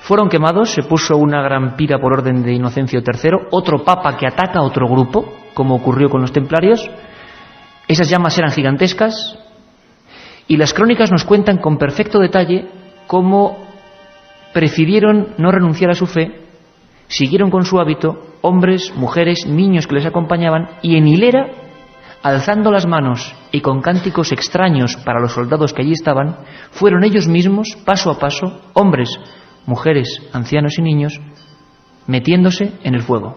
Fueron quemados, se puso una gran pira por orden de Inocencio III, otro papa que ataca a otro grupo, como ocurrió con los templarios. Esas llamas eran gigantescas, y las crónicas nos cuentan con perfecto detalle cómo prefirieron no renunciar a su fe, siguieron con su hábito, hombres, mujeres, niños que les acompañaban, y en hilera, alzando las manos y con cánticos extraños para los soldados que allí estaban, fueron ellos mismos, paso a paso, hombres, mujeres, ancianos y niños, metiéndose en el fuego.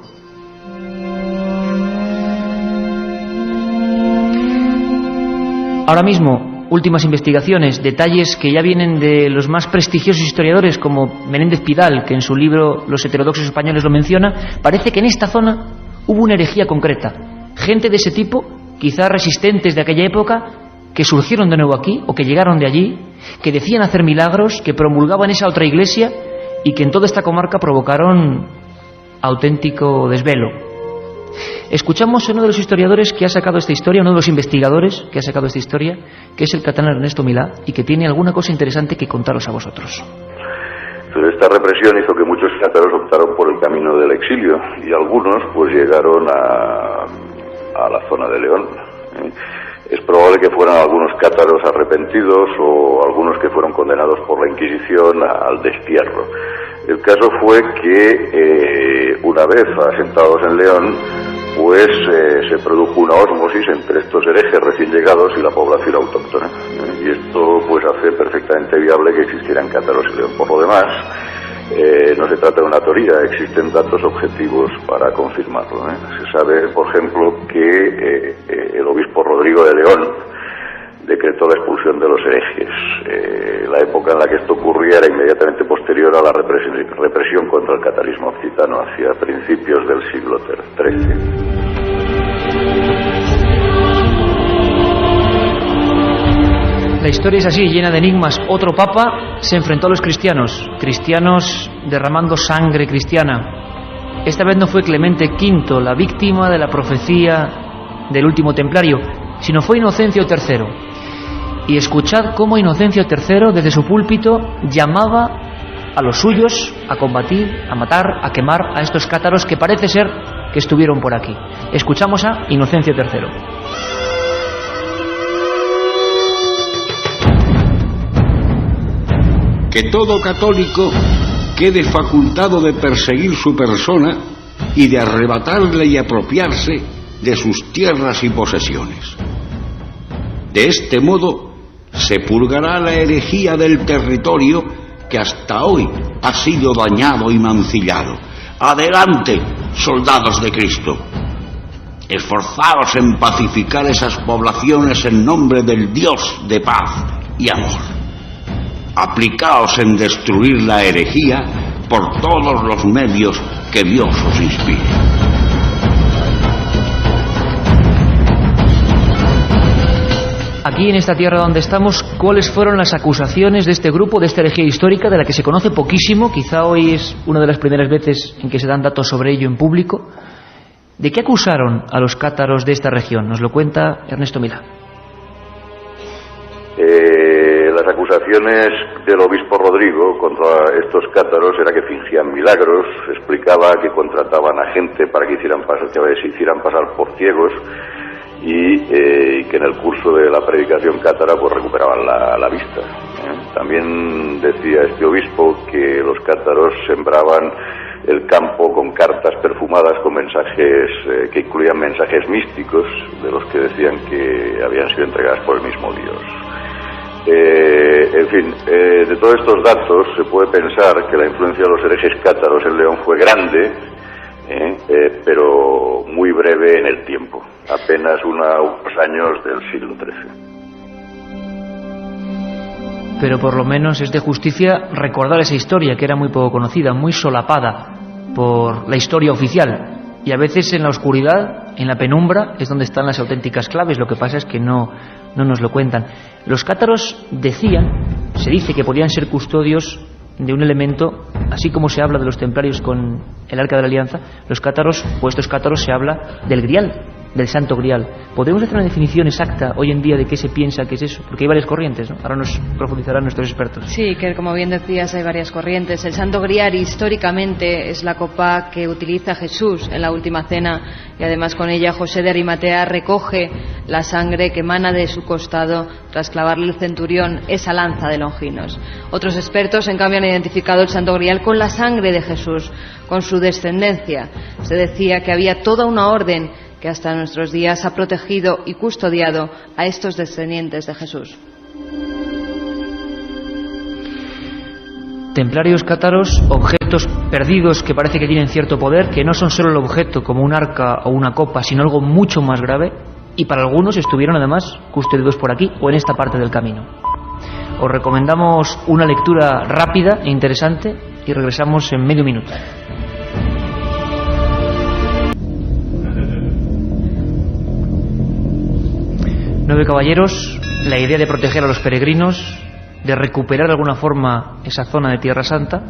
Ahora mismo, últimas investigaciones, detalles que ya vienen de los más prestigiosos historiadores, como Menéndez Pidal, que en su libro Los heterodoxos españoles lo menciona. Parece que en esta zona hubo una herejía concreta. Gente de ese tipo, quizá resistentes de aquella época, que surgieron de nuevo aquí o que llegaron de allí, que decían hacer milagros, que promulgaban esa otra iglesia y que en toda esta comarca provocaron auténtico desvelo. Escuchamos a uno de los historiadores que ha sacado esta historia, uno de los investigadores que ha sacado esta historia, que es el catalán Ernesto Milà, y que tiene alguna cosa interesante que contaros a vosotros. Pero esta represión hizo que muchos cátaros optaron por el camino del exilio y algunos pues llegaron a la zona de León. Es probable que fueran algunos cátaros arrepentidos o algunos que fueron condenados por la Inquisición al destierro. El caso fue que una vez asentados en León, pues se produjo una ósmosis entre estos herejes recién llegados y la población autóctona. Y esto pues hace perfectamente viable que existieran cátaros en León. Por lo demás, no se trata de una teoría, existen datos objetivos para confirmarlo. Se sabe, por ejemplo, que el obispo Rodrigo de León decretó la expulsión de los herejes. La época en la que esto ocurría era inmediatamente posterior a la represión contra el catarismo occitano hacia principios del siglo XIII. La historia es así, llena de enigmas. Otro papa se enfrentó a los cristianos derramando sangre cristiana. Esta vez no fue Clemente V la víctima de la profecía del último templario, sino fue Inocencio III. Y escuchad cómo Inocencio III desde su púlpito llamaba a los suyos a combatir, a matar, a quemar a estos cátaros que parece ser que estuvieron por aquí. Escuchamos a Inocencio III. Que todo católico quede facultado de perseguir su persona y de arrebatarle y apropiarse de sus tierras y posesiones. De este modo se purgará la herejía del territorio que hasta hoy ha sido dañado y mancillado. Adelante, soldados de Cristo. Esforzaos en pacificar esas poblaciones en nombre del Dios de paz y amor. Aplicaos en destruir la herejía por todos los medios que Dios os inspire. Aquí en esta tierra donde estamos, ¿cuáles fueron las acusaciones de este grupo, de esta herejía histórica, de la que se conoce poquísimo? Quizá hoy es una de las primeras veces en que se dan datos sobre ello en público. ¿De qué acusaron a los cátaros de esta región? Nos lo cuenta Ernesto Milà. Las acusaciones del obispo Rodrigo contra estos cátaros era que fingían milagros, explicaba que contrataban a gente para que se hicieran pasar por ciegos y que en el curso de la predicación cátara pues recuperaban la vista. También decía este obispo que los cátaros sembraban el campo con cartas perfumadas con mensajes que incluían mensajes místicos de los que decían que habían sido entregadas por el mismo Dios. En fin, de todos estos datos se puede pensar que la influencia de los herejes cátaros en León fue grande, pero muy breve en el tiempo, apenas unos años del siglo XIII. Pero por lo menos es de justicia recordar esa historia que era muy poco conocida, muy solapada por la historia oficial. Y a veces en la oscuridad, en la penumbra, es donde están las auténticas claves. Lo que pasa es que no nos lo cuentan. Los cátaros se dice que podían ser custodios de un elemento, así como se habla de los templarios con el Arca de la Alianza, los cátaros, o estos cátaros, se habla del Grial, del Santo Grial. ¿Podemos hacer una definición exacta hoy en día de qué se piensa que es eso? Porque hay varias corrientes, ¿no? Ahora nos profundizarán nuestros expertos. Sí, que como bien decías hay varias corrientes. El Santo Grial históricamente es la copa que utiliza Jesús en la Última Cena y además con ella José de Arimatea recoge la sangre que emana de su costado tras clavarle el centurión esa lanza de Longinos. Otros expertos en cambio han identificado el Santo Grial con la sangre de Jesús, con su descendencia. Se decía que había toda una orden que hasta nuestros días ha protegido y custodiado a estos descendientes de Jesús. Templarios cátaros, objetos perdidos que parece que tienen cierto poder, que no son solo el objeto como un arca o una copa, sino algo mucho más grave, y para algunos estuvieron además custodiados por aquí o en esta parte del camino. Os recomendamos una lectura rápida e interesante y regresamos en medio minuto. 9 caballeros, la idea de proteger a los peregrinos, de recuperar de alguna forma esa zona de Tierra Santa,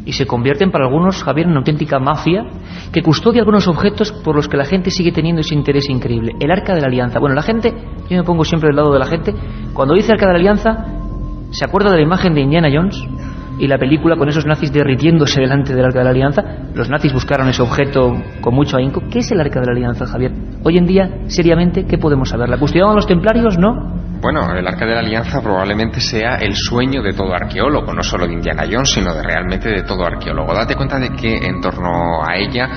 y se convierten para algunos, Javier, en una auténtica mafia que custodia algunos objetos por los que la gente sigue teniendo ese interés increíble. El Arca de la Alianza. Bueno, la gente, yo me pongo siempre del lado de la gente, cuando dice Arca de la Alianza, se acuerda de la imagen de Indiana Jones y la película con esos nazis derritiéndose delante del Arca de la Alianza. Los nazis buscaron ese objeto con mucho ahínco. ¿Qué es el Arca de la Alianza, Javier? Hoy en día, seriamente, ¿qué podemos saber? ¿La custodiaban los templarios? ¿No? Bueno, el Arca de la Alianza probablemente sea el sueño de todo arqueólogo, no solo de Indiana Jones, sino realmente de todo arqueólogo. Date cuenta de que en torno a ella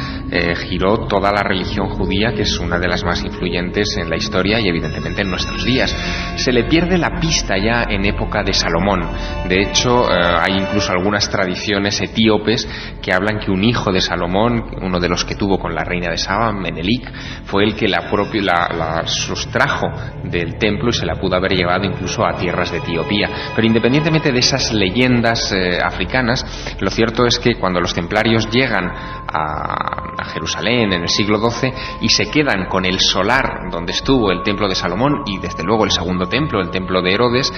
giró toda la religión judía, que es una de las más influyentes en la historia y evidentemente en nuestros días. Se le pierde la pista ya en época de Salomón. De hecho, hay incluso algunas tradiciones etíopes que hablan que un hijo de Salomón, uno de los que tuvo con la reina de Saba, Menelik, fue el que la sustrajo del templo y se la pudo haber llevado incluso a tierras de Etiopía. Pero independientemente de esas leyendas africanas, lo cierto es que cuando los templarios llegan a Jerusalén en el siglo XII y se quedan con el solar donde estuvo el templo de Salomón y desde luego el segundo templo, el templo de Herodes,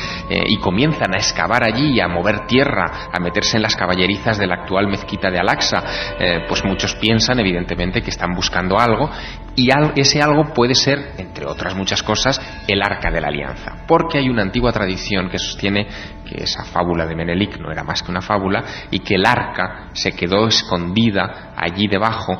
y comienzan a excavar allí, a mover tierra, a meterse en las caballerizas de la actual mezquita de Al-Aqsa, pues muchos piensan evidentemente que están buscando algo, y ese algo puede ser, entre otras muchas cosas, el Arca de la Alianza, porque hay una antigua tradición que sostiene que esa fábula de Menelik no era más que una fábula y que el arca se quedó escondida allí debajo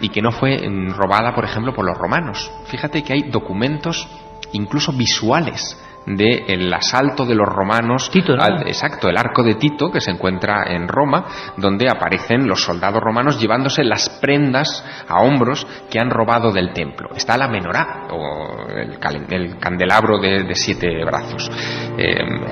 y que no fue robada, por ejemplo, por los romanos. Fíjate que hay documentos incluso visuales del asalto de los romanos, Tito, ¿no? Exacto, el arco de Tito, que se encuentra en Roma, donde aparecen los soldados romanos llevándose las prendas a hombros que han robado del templo. Está la menorá, o el candelabro de 7 brazos.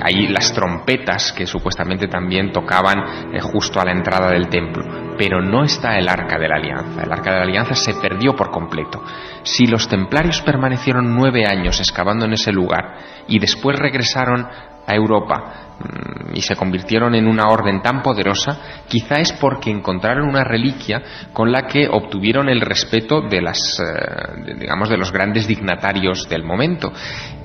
Hay las trompetas que supuestamente también tocaban justo a la entrada del templo, pero no está el Arca de la Alianza. El Arca de la Alianza se perdió por completo. Si los templarios permanecieron 9 años excavando en ese lugar y después regresaron a Europa y se convirtieron en una orden tan poderosa, quizá es porque encontraron una reliquia con la que obtuvieron el respeto de de los grandes dignatarios del momento.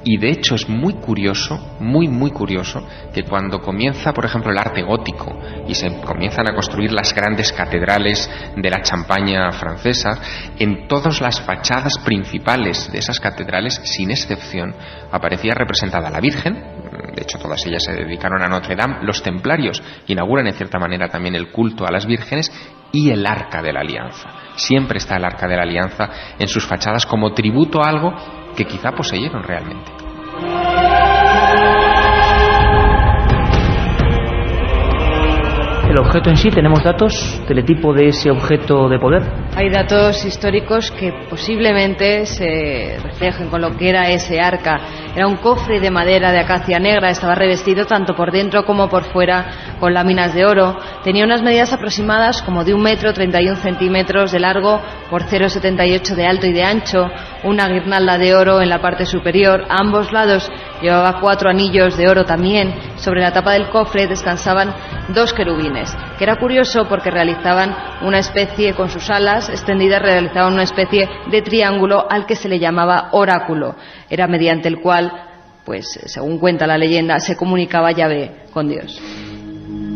Y de hecho es muy curioso, muy curioso, que cuando comienza, por ejemplo, el arte gótico y se comienzan a construir las grandes catedrales de la Champaña francesa, en todas las fachadas principales de esas catedrales, sin excepción, aparecía representada la Virgen. De hecho, todas ellas se dedicaron a Notre Dame. Los templarios inauguran en cierta manera también el culto a las vírgenes, y el Arca de la Alianza. Siempre está el Arca de la Alianza en sus fachadas como tributo a algo que quizá poseyeron realmente. El objeto en sí, ¿tenemos datos, teletipo de ese objeto de poder? Hay datos históricos que posiblemente se reflejen con lo que era ese arca. Era un cofre de madera de acacia negra, estaba revestido tanto por dentro como por fuera con láminas de oro. Tenía unas medidas aproximadas como de 1 metro 31 centímetros de largo por 0,78 de alto y de ancho, una guirnalda de oro en la parte superior. A ambos lados llevaba 4 anillos de oro también. Sobre la tapa del cofre descansaban 2 querubines, que era curioso porque realizaban una especie, con sus alas extendidas, realizaban una especie de triángulo al que se le llamaba oráculo. Era mediante el cual, pues según cuenta la leyenda, se comunicaba Yahvé con Dios.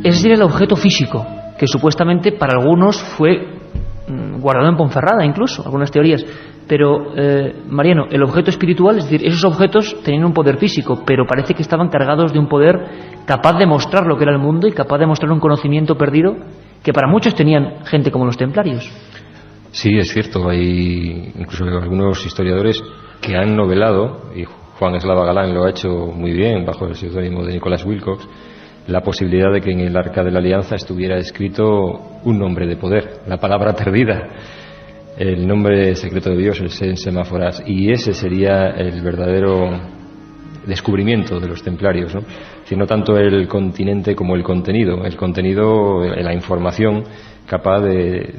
Es decir, el objeto físico, que supuestamente para algunos fue guardado en Ponferrada, incluso, algunas teorías. Pero, Mariano, el objeto espiritual, es decir, esos objetos tenían un poder físico, pero parece que estaban cargados de un poder capaz de mostrar lo que era el mundo y capaz de mostrar un conocimiento perdido que para muchos tenían gente como los templarios. Sí, es cierto. Hay incluso algunos historiadores que han novelado, y Juan Eslava Galán lo ha hecho muy bien bajo el seudónimo de Nicholas Wilcox, la posibilidad de que en el Arca de la Alianza estuviera escrito un nombre de poder, la palabra perdida, el nombre secreto de Dios, el Sen Semáforas, y ese sería el verdadero descubrimiento de los templarios, ¿no? Que no tanto el continente como el contenido, la información capaz de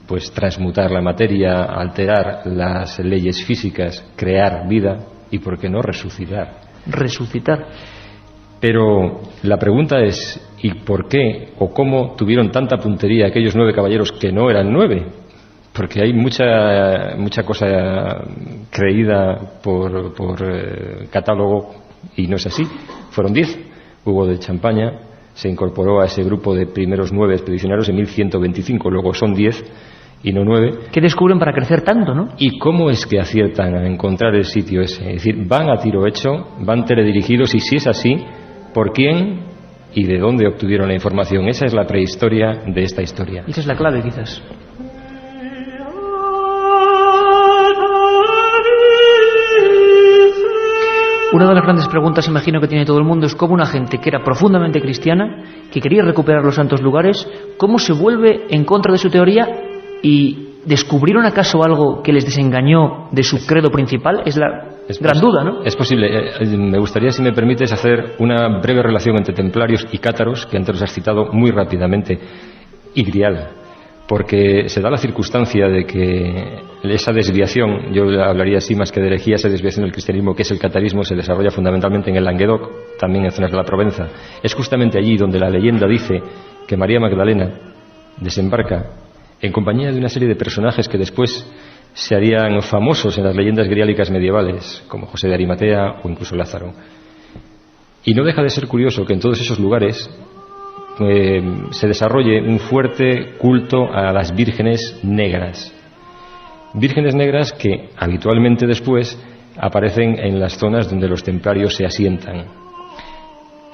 pues transmutar la materia, alterar las leyes físicas, crear vida y, por qué no, resucitar. Pero la pregunta es, ¿y por qué o cómo tuvieron tanta puntería aquellos 9 caballeros que no eran 9? Porque hay mucha cosa creída por catálogo y no es así, fueron 10. Hugo de Champaña se incorporó a ese grupo de primeros 9 expedicionarios en 1125, luego son 10 y no 9. ¿Qué descubren para crecer tanto, no? ¿Y cómo es que aciertan a encontrar el sitio ese? Es decir, van a tiro hecho, van teledirigidos, y si es así, ¿por quién y de dónde obtuvieron la información? Esa es la prehistoria de esta historia. Esa es la clave, quizás. Una de las grandes preguntas, imagino, que tiene todo el mundo es cómo una gente que era profundamente cristiana, que quería recuperar los santos lugares, cómo se vuelve en contra de su teoría. ¿Y descubrieron acaso algo que les desengañó de su credo principal? Es la gran duda, ¿no? Es posible. Me gustaría, si me permites, hacer una breve relación entre templarios y cátaros, que antes los has citado muy rápidamente, y Grial, porque se da la circunstancia de que esa desviación, yo hablaría así más que de herejía, esa desviación del cristianismo que es el catarismo, se desarrolla fundamentalmente en el Languedoc, también en zonas de la Provenza. Es justamente allí donde la leyenda dice que María Magdalena desembarca en compañía de una serie de personajes que después se harían famosos en las leyendas griálicas medievales, como José de Arimatea o incluso Lázaro. Y no deja de ser curioso que en todos esos lugares se desarrolle un fuerte culto a las vírgenes negras. Vírgenes negras que habitualmente después aparecen en las zonas donde los templarios se asientan.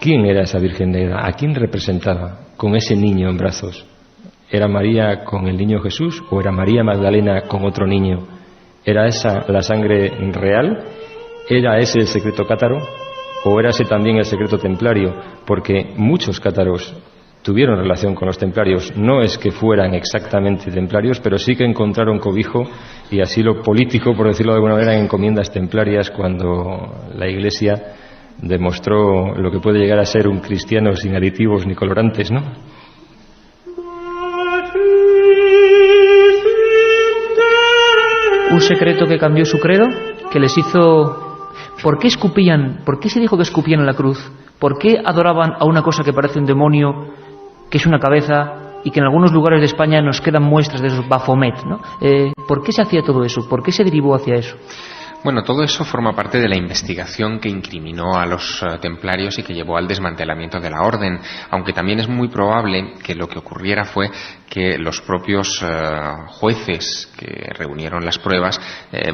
¿Quién era esa Virgen negra? ¿A quién representaba con ese niño en brazos? ¿Era María con el niño Jesús o era María Magdalena con otro niño? ¿Era esa la sangre real? ¿Era ese el secreto cátaro? ¿O era ese también el secreto templario? Porque muchos cátaros tuvieron relación con los templarios. No es que fueran exactamente templarios, pero sí que encontraron cobijo y asilo político, por decirlo de alguna manera, en encomiendas templarias, cuando la Iglesia demostró lo que puede llegar a ser un cristiano sin aditivos ni colorantes, ¿no? Un secreto que cambió su credo, que les hizo... ¿Por qué escupían? ¿Por qué se dijo que escupían en la cruz? ¿Por qué adoraban a una cosa que parece un demonio, que es una cabeza, y que en algunos lugares de España nos quedan muestras de esos Baphomet, ¿no? ¿Por qué se hacía todo eso? ¿Por qué se derivó hacia eso? Bueno, todo eso forma parte de la investigación que incriminó a los templarios y que llevó al desmantelamiento de la orden, aunque también es muy probable que lo que ocurriera fue que los propios jueces que reunieron las pruebas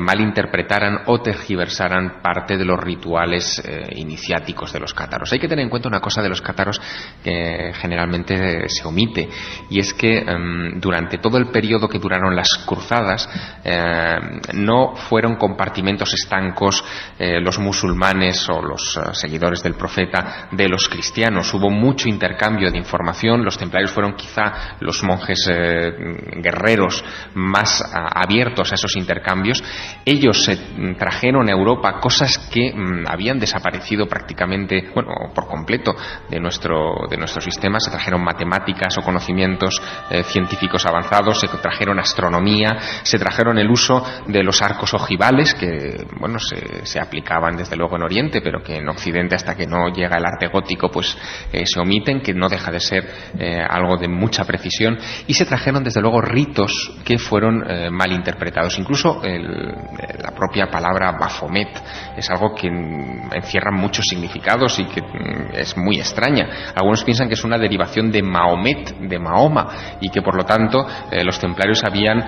malinterpretaran o tergiversaran parte de los rituales iniciáticos de los cátaros. Hay que tener en cuenta una cosa de los cátaros que generalmente se omite, y es que durante todo el periodo que duraron las cruzadas no fueron compartimentos estancos los musulmanes o los seguidores del profeta de los cristianos. Hubo mucho intercambio de información. Los templarios fueron quizá los monjes guerreros más abiertos a esos intercambios. Ellos se trajeron a Europa cosas que habían desaparecido prácticamente, bueno, por completo de nuestro sistema. Se trajeron matemáticas o conocimientos científicos avanzados, se trajeron astronomía, se trajeron el uso de los arcos ojivales, que bueno, se aplicaban desde luego en Oriente, pero que en Occidente, hasta que no llega el arte gótico, pues se omiten, que no deja de ser algo de mucha precisión, y se trajeron desde luego ritos que fueron mal interpretados. Incluso la propia palabra Baphomet es algo que encierra muchos significados y que es muy extraña. Algunos piensan que es una derivación de Mahomet, de Mahoma, y que por lo tanto los templarios habían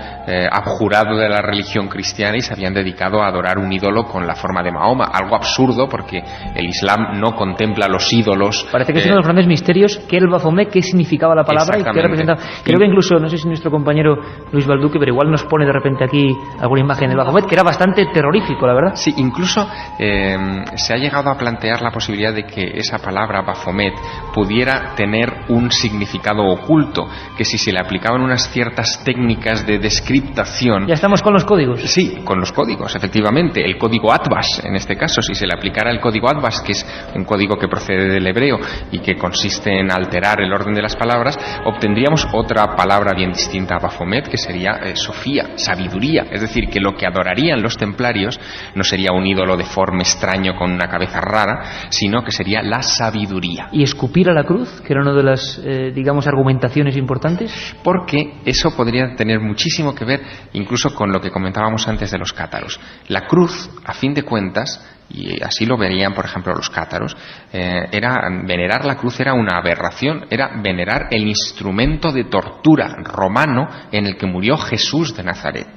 abjurado de la religión cristiana y se habían dedicado a adorar un ídolo con la forma de Mahoma. Algo absurdo, porque el Islam no contempla los ídolos. Parece que es uno de los grandes misterios, que era el Baphomet, qué significaba la palabra y qué representaba. Creo que incluso, no sé si nuestro compañero Luis Balduque, pero igual nos pone de repente aquí alguna imagen del Baphomet, que era bastante terrorífico, la verdad. Sí, incluso se ha llegado a plantear la posibilidad de que esa palabra Baphomet pudiera tener un significado oculto, que si se le aplicaban unas ciertas técnicas de descriptación... Ya estamos con los códigos. Sí, con los códigos, efectivamente. El código Atbas, en este caso, si se le aplicara el código Atbas, que es un código que procede del hebreo y que consiste en alterar el orden de las palabras, obtendríamos otra palabra bien distinta a Baphomet, que sería Sofía, sabiduría. Es decir, que lo que adorarían los templarios no sería un ídolo deforme, extraño, con una cabeza rara, sino que sería la sabiduría. ¿Y escupir a la cruz, que era una de las, digamos, argumentaciones importantes? Porque eso podría tener muchísimo que ver incluso con lo que comentábamos antes de los cátaros. La cruz, a fin de cuentas, y así lo verían, por ejemplo, los cátaros, venerar la cruz era una aberración, era venerar el instrumento de tortura romano en el que murió Jesús de Nazaret.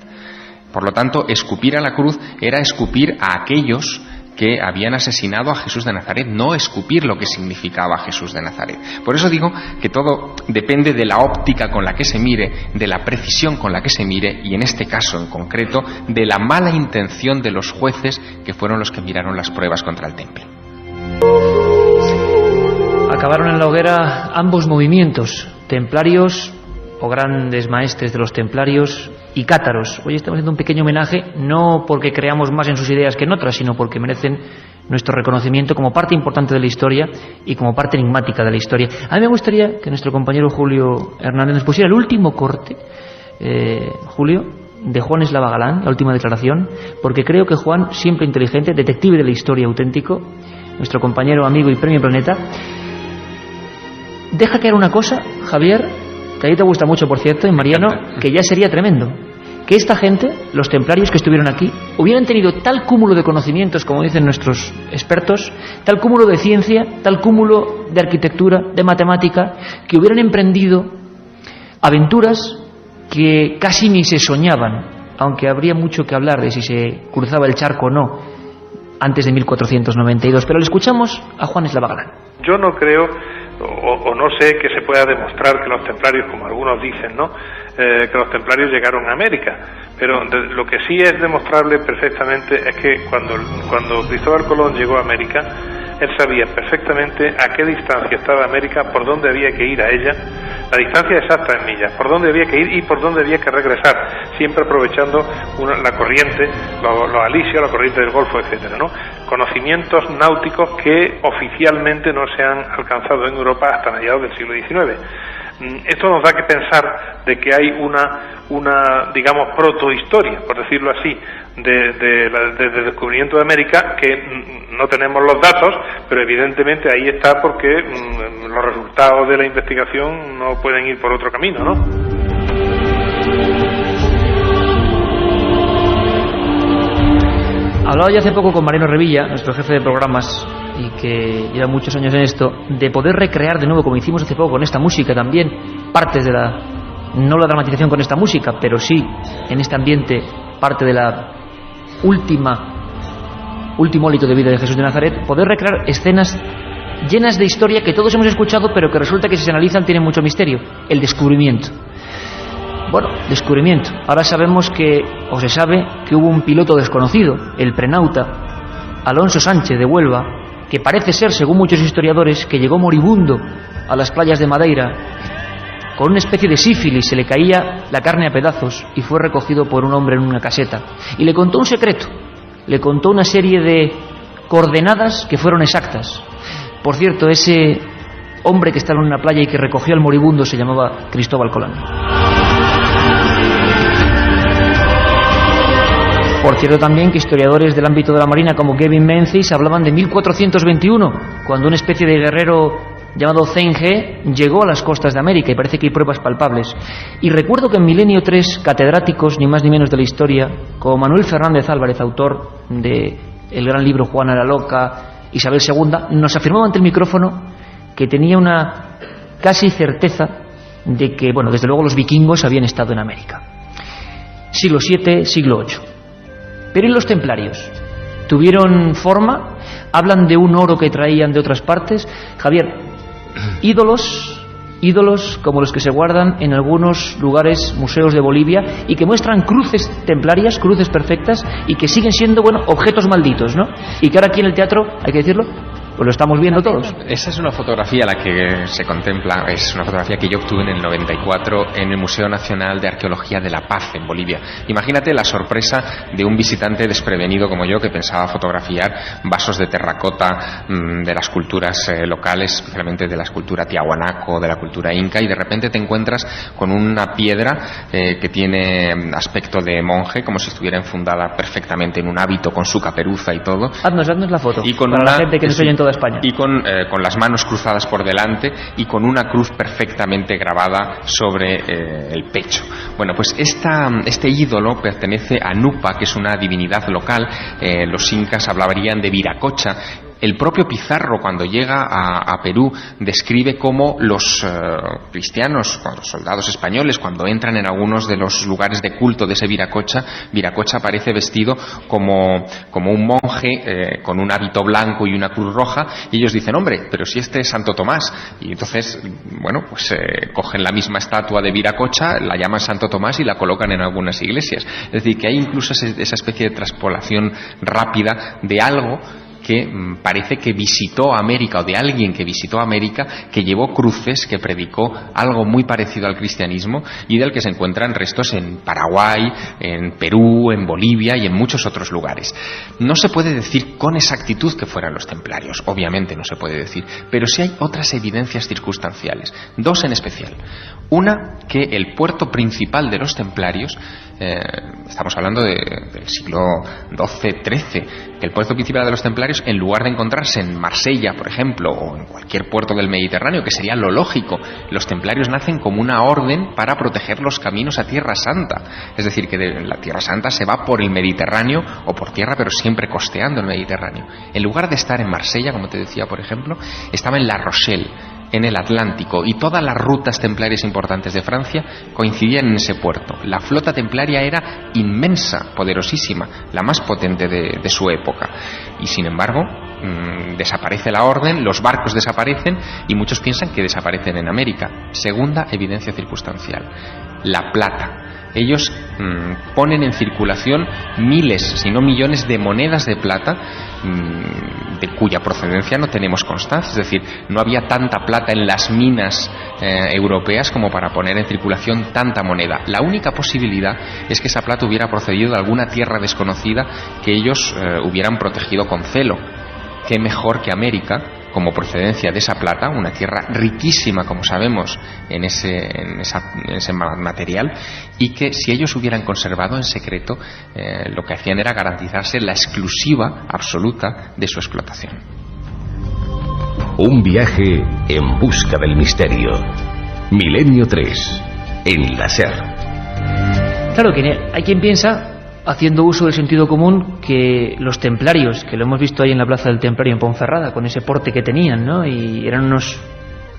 Por lo tanto, escupir a la cruz era escupir a aquellos que habían asesinado a Jesús de Nazaret, no escupir lo que significaba Jesús de Nazaret. Por eso digo que todo depende de la óptica con la que se mire, de la precisión con la que se mire, y en este caso en concreto, de la mala intención de los jueces que fueron los que miraron las pruebas contra el Temple. Acabaron en la hoguera ambos movimientos, templarios o grandes maestres de los templarios y cátaros. Hoy estamos haciendo un pequeño homenaje, no porque creamos más en sus ideas que en otras, sino porque merecen nuestro reconocimiento como parte importante de la historia y como parte enigmática de la historia. A mí me gustaría que nuestro compañero Julio Hernández nos pusiera el último corte, Julio, de Juan Eslava Galán, la última declaración, porque creo que Juan, siempre inteligente, detective de la historia auténtico, nuestro compañero, amigo y premio Planeta, deja caer una cosa, Javier, que a ti te gusta mucho, por cierto, y Mariano, que ya sería tremendo. Que esta gente, los templarios que estuvieron aquí, hubieran tenido tal cúmulo de conocimientos, como dicen nuestros expertos, tal cúmulo de ciencia, tal cúmulo de arquitectura, de matemática, que hubieran emprendido aventuras que casi ni se soñaban, aunque habría mucho que hablar de si se cruzaba el charco o no, antes de 1492. Pero le escuchamos a Juan Eslava Galán. Yo no creo, o no sé que se pueda demostrar que los templarios, como algunos dicen, ¿no?, que los templarios llegaron a América, pero lo que sí es demostrable perfectamente es que cuando Cristóbal Colón llegó a América, él sabía perfectamente a qué distancia estaba América, por dónde había que ir a ella, la distancia exacta en millas, por dónde había que ir y por dónde había que regresar, siempre aprovechando la corriente, los alisios, la corriente del Golfo, etcétera, ¿no? Conocimientos náuticos que oficialmente no se han alcanzado en Europa hasta mediados del siglo XIX. Esto nos da que pensar de que hay una digamos, protohistoria, por decirlo así, del descubrimiento de América, que no tenemos los datos, pero evidentemente ahí está porque los resultados de la investigación no pueden ir por otro camino, ¿no? Hablaba ya hace poco con Mariano Revilla, nuestro jefe de programas, y que lleva muchos años en esto, de poder recrear de nuevo, como hicimos hace poco con esta música también, partes de no la dramatización con esta música, pero sí en este ambiente, parte de la último hito de vida de Jesús de Nazaret, poder recrear escenas llenas de historia que todos hemos escuchado, pero que resulta que si se analizan tienen mucho misterio. El descubrimiento. Bueno, descubrimiento. Ahora sabemos o se sabe que hubo un piloto desconocido, el prenauta Alonso Sánchez de Huelva, que parece ser, según muchos historiadores, que llegó moribundo a las playas de Madeira con una especie de sífilis, se le caía la carne a pedazos y fue recogido por un hombre en una caseta. Y le contó un secreto, le contó una serie de coordenadas que fueron exactas. Por cierto, ese hombre que estaba en una playa y que recogió al moribundo se llamaba Cristóbal Colón. Por cierto también que historiadores del ámbito de la Marina como Kevin Menzies hablaban de 1421, cuando una especie de guerrero llamado Zenge llegó a las costas de América, y parece que hay pruebas palpables. Y recuerdo que en Milenio 3, catedráticos ni más ni menos de la historia, como Manuel Fernández Álvarez, autor de el gran libro Juana la Loca, Isabel II, nos afirmaba ante el micrófono que tenía una casi certeza de que, bueno, desde luego los vikingos habían estado en América. Siglo VII, siglo VIII. Pero ¿y los templarios? ¿Tuvieron forma? Hablan de un oro que traían de otras partes. Javier, ídolos como los que se guardan en algunos lugares, museos de Bolivia, y que muestran cruces templarias, cruces perfectas, y que siguen siendo, bueno, objetos malditos, ¿no? Y que ahora aquí en el teatro, hay que decirlo, pues lo estamos viendo todos. Esa es una fotografía la que se contempla, es una fotografía que yo obtuve en el 94 en el Museo Nacional de Arqueología de La Paz en Bolivia. Imagínate la sorpresa de un visitante desprevenido como yo que pensaba fotografiar vasos de terracota de las culturas locales, especialmente de la cultura tiahuanaco, de la cultura inca, y de repente te encuentras con una piedra que tiene aspecto de monje, como si estuviera enfundada perfectamente en un hábito con su caperuza y todo. Haznos la foto. Y con para la gente que nos oye en todo toda España. Y con las manos cruzadas por delante y con una cruz perfectamente grabada sobre el pecho. Bueno, pues este ídolo pertenece a Nupa, que es una divinidad local. Los incas hablarían de Viracocha. El propio Pizarro, cuando llega a Perú, describe cómo los cristianos, los soldados españoles, cuando entran en algunos de los lugares de culto de ese Viracocha aparece vestido como un monje con un hábito blanco y una cruz roja, y ellos dicen, hombre, pero si este es Santo Tomás. Y entonces, bueno, pues cogen la misma estatua de Viracocha, la llaman Santo Tomás y la colocan en algunas iglesias. Es decir, que hay incluso esa especie de traspolación rápida de algo que parece que visitó América, o de alguien que visitó América, que llevó cruces, que predicó algo muy parecido al cristianismo, y del que se encuentran restos en Paraguay, en Perú, en Bolivia y en muchos otros lugares. No se puede decir con exactitud que fueran los templarios, obviamente no se puede decir, pero sí hay otras evidencias circunstanciales, dos en especial. Una, que el puerto principal de los templarios, estamos hablando del siglo XII-XIII, que el puerto principal de los templarios, en lugar de encontrarse en Marsella, por ejemplo, o en cualquier puerto del Mediterráneo, que sería lo lógico, los templarios nacen como una orden para proteger los caminos a Tierra Santa. Es decir, que de la Tierra Santa se va por el Mediterráneo o por tierra, pero siempre costeando el Mediterráneo. En lugar de estar en Marsella, como te decía, por ejemplo, estaba en La Rochelle, en el Atlántico, y todas las rutas templarias importantes de Francia coincidían en ese puerto. La flota templaria era inmensa, poderosísima, la más potente de su época, y sin embargo desaparece la orden, los barcos desaparecen y muchos piensan que desaparecen en América. Segunda evidencia circunstancial, la plata. Ellos ponen en circulación miles, si no millones de monedas de plata, de cuya procedencia no tenemos constancia. Es decir, no había tanta plata en las minas europeas como para poner en circulación tanta moneda. La única posibilidad es que esa plata hubiera procedido de alguna tierra desconocida que ellos hubieran protegido con celo. Qué mejor que América, como procedencia de esa plata, una tierra riquísima, como sabemos, en ese material, y que si ellos hubieran conservado en secreto, lo que hacían era garantizarse la exclusiva absoluta de su explotación. Un viaje en busca del misterio. Milenio 3, en la SER. Claro que hay quien piensa, haciendo uso del sentido común, que los templarios, que lo hemos visto ahí en la Plaza del Templario en Ponferrada, con ese porte que tenían, ¿no? Y eran unos,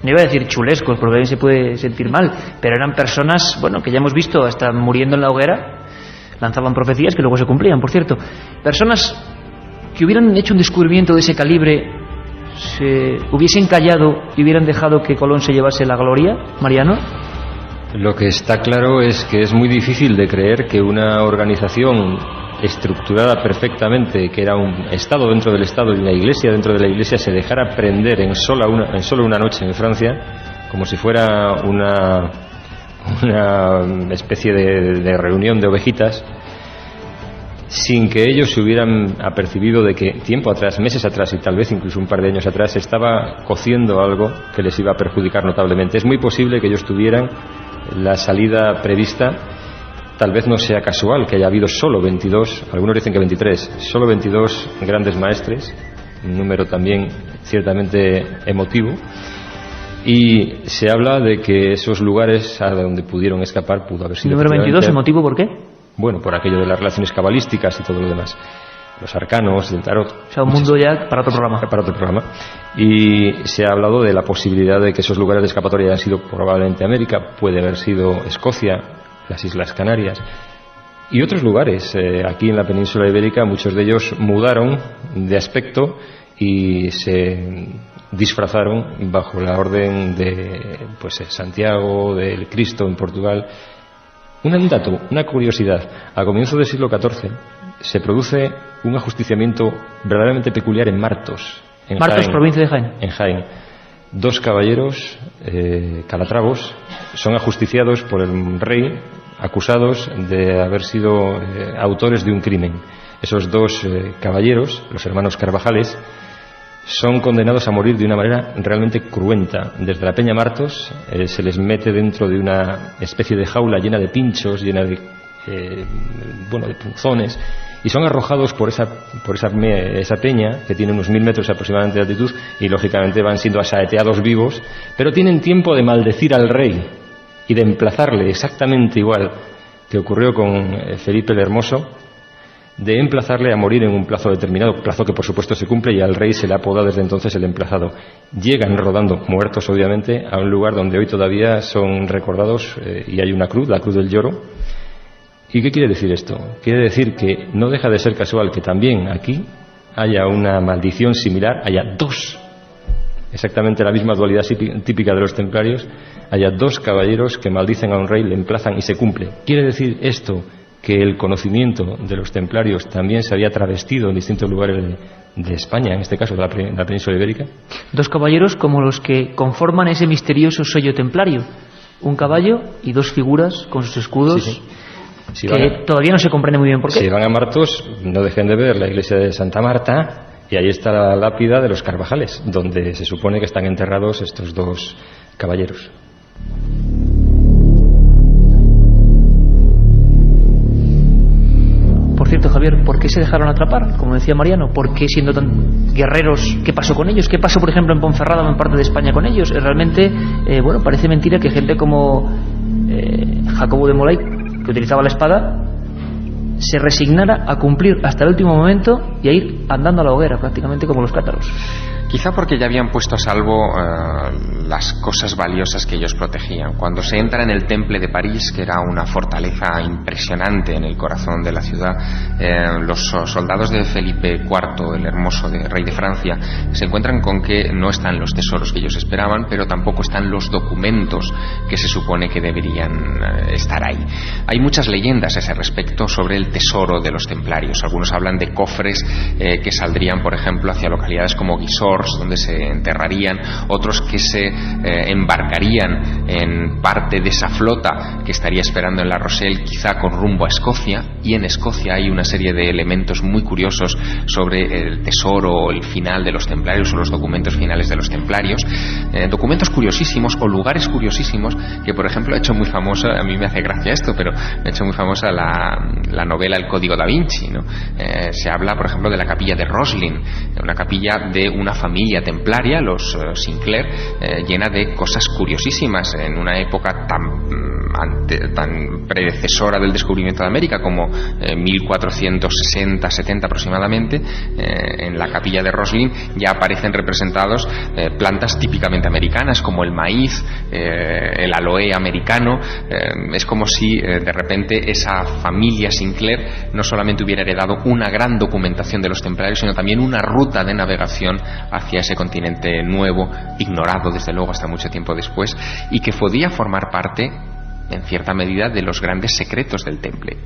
no iba a decir chulescos, porque alguien se puede sentir mal, pero eran personas, bueno, que ya hemos visto hasta muriendo en la hoguera, lanzaban profecías que luego se cumplían, por cierto. Personas que hubieran hecho un descubrimiento de ese calibre, se hubiesen callado y hubieran dejado que Colón se llevase la gloria, Mariano. Lo que está claro es que es muy difícil de creer que una organización estructurada perfectamente, que era un Estado dentro del Estado y una Iglesia dentro de la Iglesia, se dejara prender en solo una noche en Francia, como si fuera una especie de reunión de ovejitas, sin que ellos se hubieran apercibido de que tiempo atrás, meses atrás y tal vez incluso un par de años atrás, estaba cociendo algo que les iba a perjudicar notablemente. Es muy posible que ellos tuvieran la salida prevista. Tal vez no sea casual que haya habido solo 22, algunos dicen que 23, solo 22 grandes maestres, un número también ciertamente emotivo, y se habla de que esos lugares a donde pudieron escapar pudo haber sido... ¿Número 22 emotivo por qué? Bueno, por aquello de las relaciones cabalísticas y todo lo demás, los arcanos, del tarot. O sea, un mundo ya para otro programa. Para otro programa. Y se ha hablado de la posibilidad de que esos lugares de escapatoria hayan sido probablemente América, puede haber sido Escocia, las Islas Canarias y otros lugares. Aquí en la península ibérica muchos de ellos mudaron de aspecto y se disfrazaron bajo la orden de Santiago, del Cristo en Portugal. Un dato, una curiosidad: a comienzos del siglo XIV se produce un ajusticiamiento verdaderamente peculiar en Martos. Martos, provincia de Jaén. En Jaén. Dos caballeros calatravos son ajusticiados por el rey, acusados de haber sido autores de un crimen. Esos dos caballeros, los hermanos Carvajales, son condenados a morir de una manera realmente cruenta. Desde la Peña Martos se les mete dentro de una especie de jaula llena de pinchos, llena de punzones, y son arrojados por esa peña, que tiene unos 1000 metros aproximadamente de altitud, y lógicamente van siendo asaeteados vivos, pero tienen tiempo de maldecir al rey y de emplazarle exactamente igual que ocurrió con Felipe el Hermoso, de emplazarle a morir en un plazo determinado, plazo que por supuesto se cumple, y al rey se le ha apodado desde entonces el emplazado. Llegan rodando, muertos obviamente, a un lugar donde hoy todavía son recordados, y hay una cruz, la Cruz del Lloro. ¿Y qué quiere decir esto? Quiere decir que no deja de ser casual que también aquí haya una maldición similar, haya dos, exactamente la misma dualidad típica de los templarios, haya dos caballeros que maldicen a un rey, le emplazan y se cumple. ¿Quiere decir esto que el conocimiento de los templarios también se había travestido en distintos lugares de España, en este caso de la península ibérica? Dos caballeros como los que conforman ese misterioso sello templario. Un caballo y dos figuras con sus escudos, sí. Si todavía no se comprende muy bien por qué. Si van a Martos, no dejen de ver la iglesia de Santa Marta, y ahí está la lápida de los Carvajales, donde se supone que están enterrados estos dos caballeros. Por cierto, Javier, ¿por qué se dejaron atrapar? Como decía Mariano, ¿por qué siendo tan guerreros? ¿Qué pasó con ellos? ¿Qué pasó, por ejemplo, en Ponferrada o en parte de España con ellos? Realmente, parece mentira que gente como Jacobo de Molay, que utilizaba la espada, se resignara a cumplir hasta el último momento y a ir andando a la hoguera, prácticamente como los cátaros. Quizá porque ya habían puesto a salvo las cosas valiosas que ellos protegían. Cuando se entra en el Temple de París, que era una fortaleza impresionante en el corazón de la ciudad, los soldados de Felipe IV, el Hermoso, rey de Francia, se encuentran con que no están los tesoros que ellos esperaban, pero tampoco están los documentos que se supone que deberían estar ahí. Hay muchas leyendas a ese respecto sobre el tesoro de los templarios. Algunos hablan de cofres que saldrían, por ejemplo, hacia localidades como Guisors, donde se enterrarían, otros que se embarcarían en parte de esa flota que estaría esperando en La Rochelle, quizá con rumbo a Escocia, y en Escocia hay una serie de elementos muy curiosos sobre el tesoro, el final de los templarios o los documentos finales de los templarios, documentos curiosísimos o lugares curiosísimos que, por ejemplo, ha hecho muy famosa, a mí me hace gracia esto, pero me ha hecho muy famosa la novela El Código da Vinci, ¿no? Se habla, por ejemplo, de la capilla de Roslin, una capilla de una familia templaria, los Sinclair, llena de cosas curiosísimas en una época tan predecesora del descubrimiento de América como 1460-70 aproximadamente. En la capilla de Roslin ya aparecen representados plantas típicamente americanas como el maíz, el aloe americano. Es como si de repente esa familia Sinclair no solamente hubiera heredado una gran documentación de los templarios, sino también una ruta de navegación hacia ese continente nuevo, ignorado desde luego hasta mucho tiempo después, y que podía formar parte en cierta medida de los grandes secretos del Temple.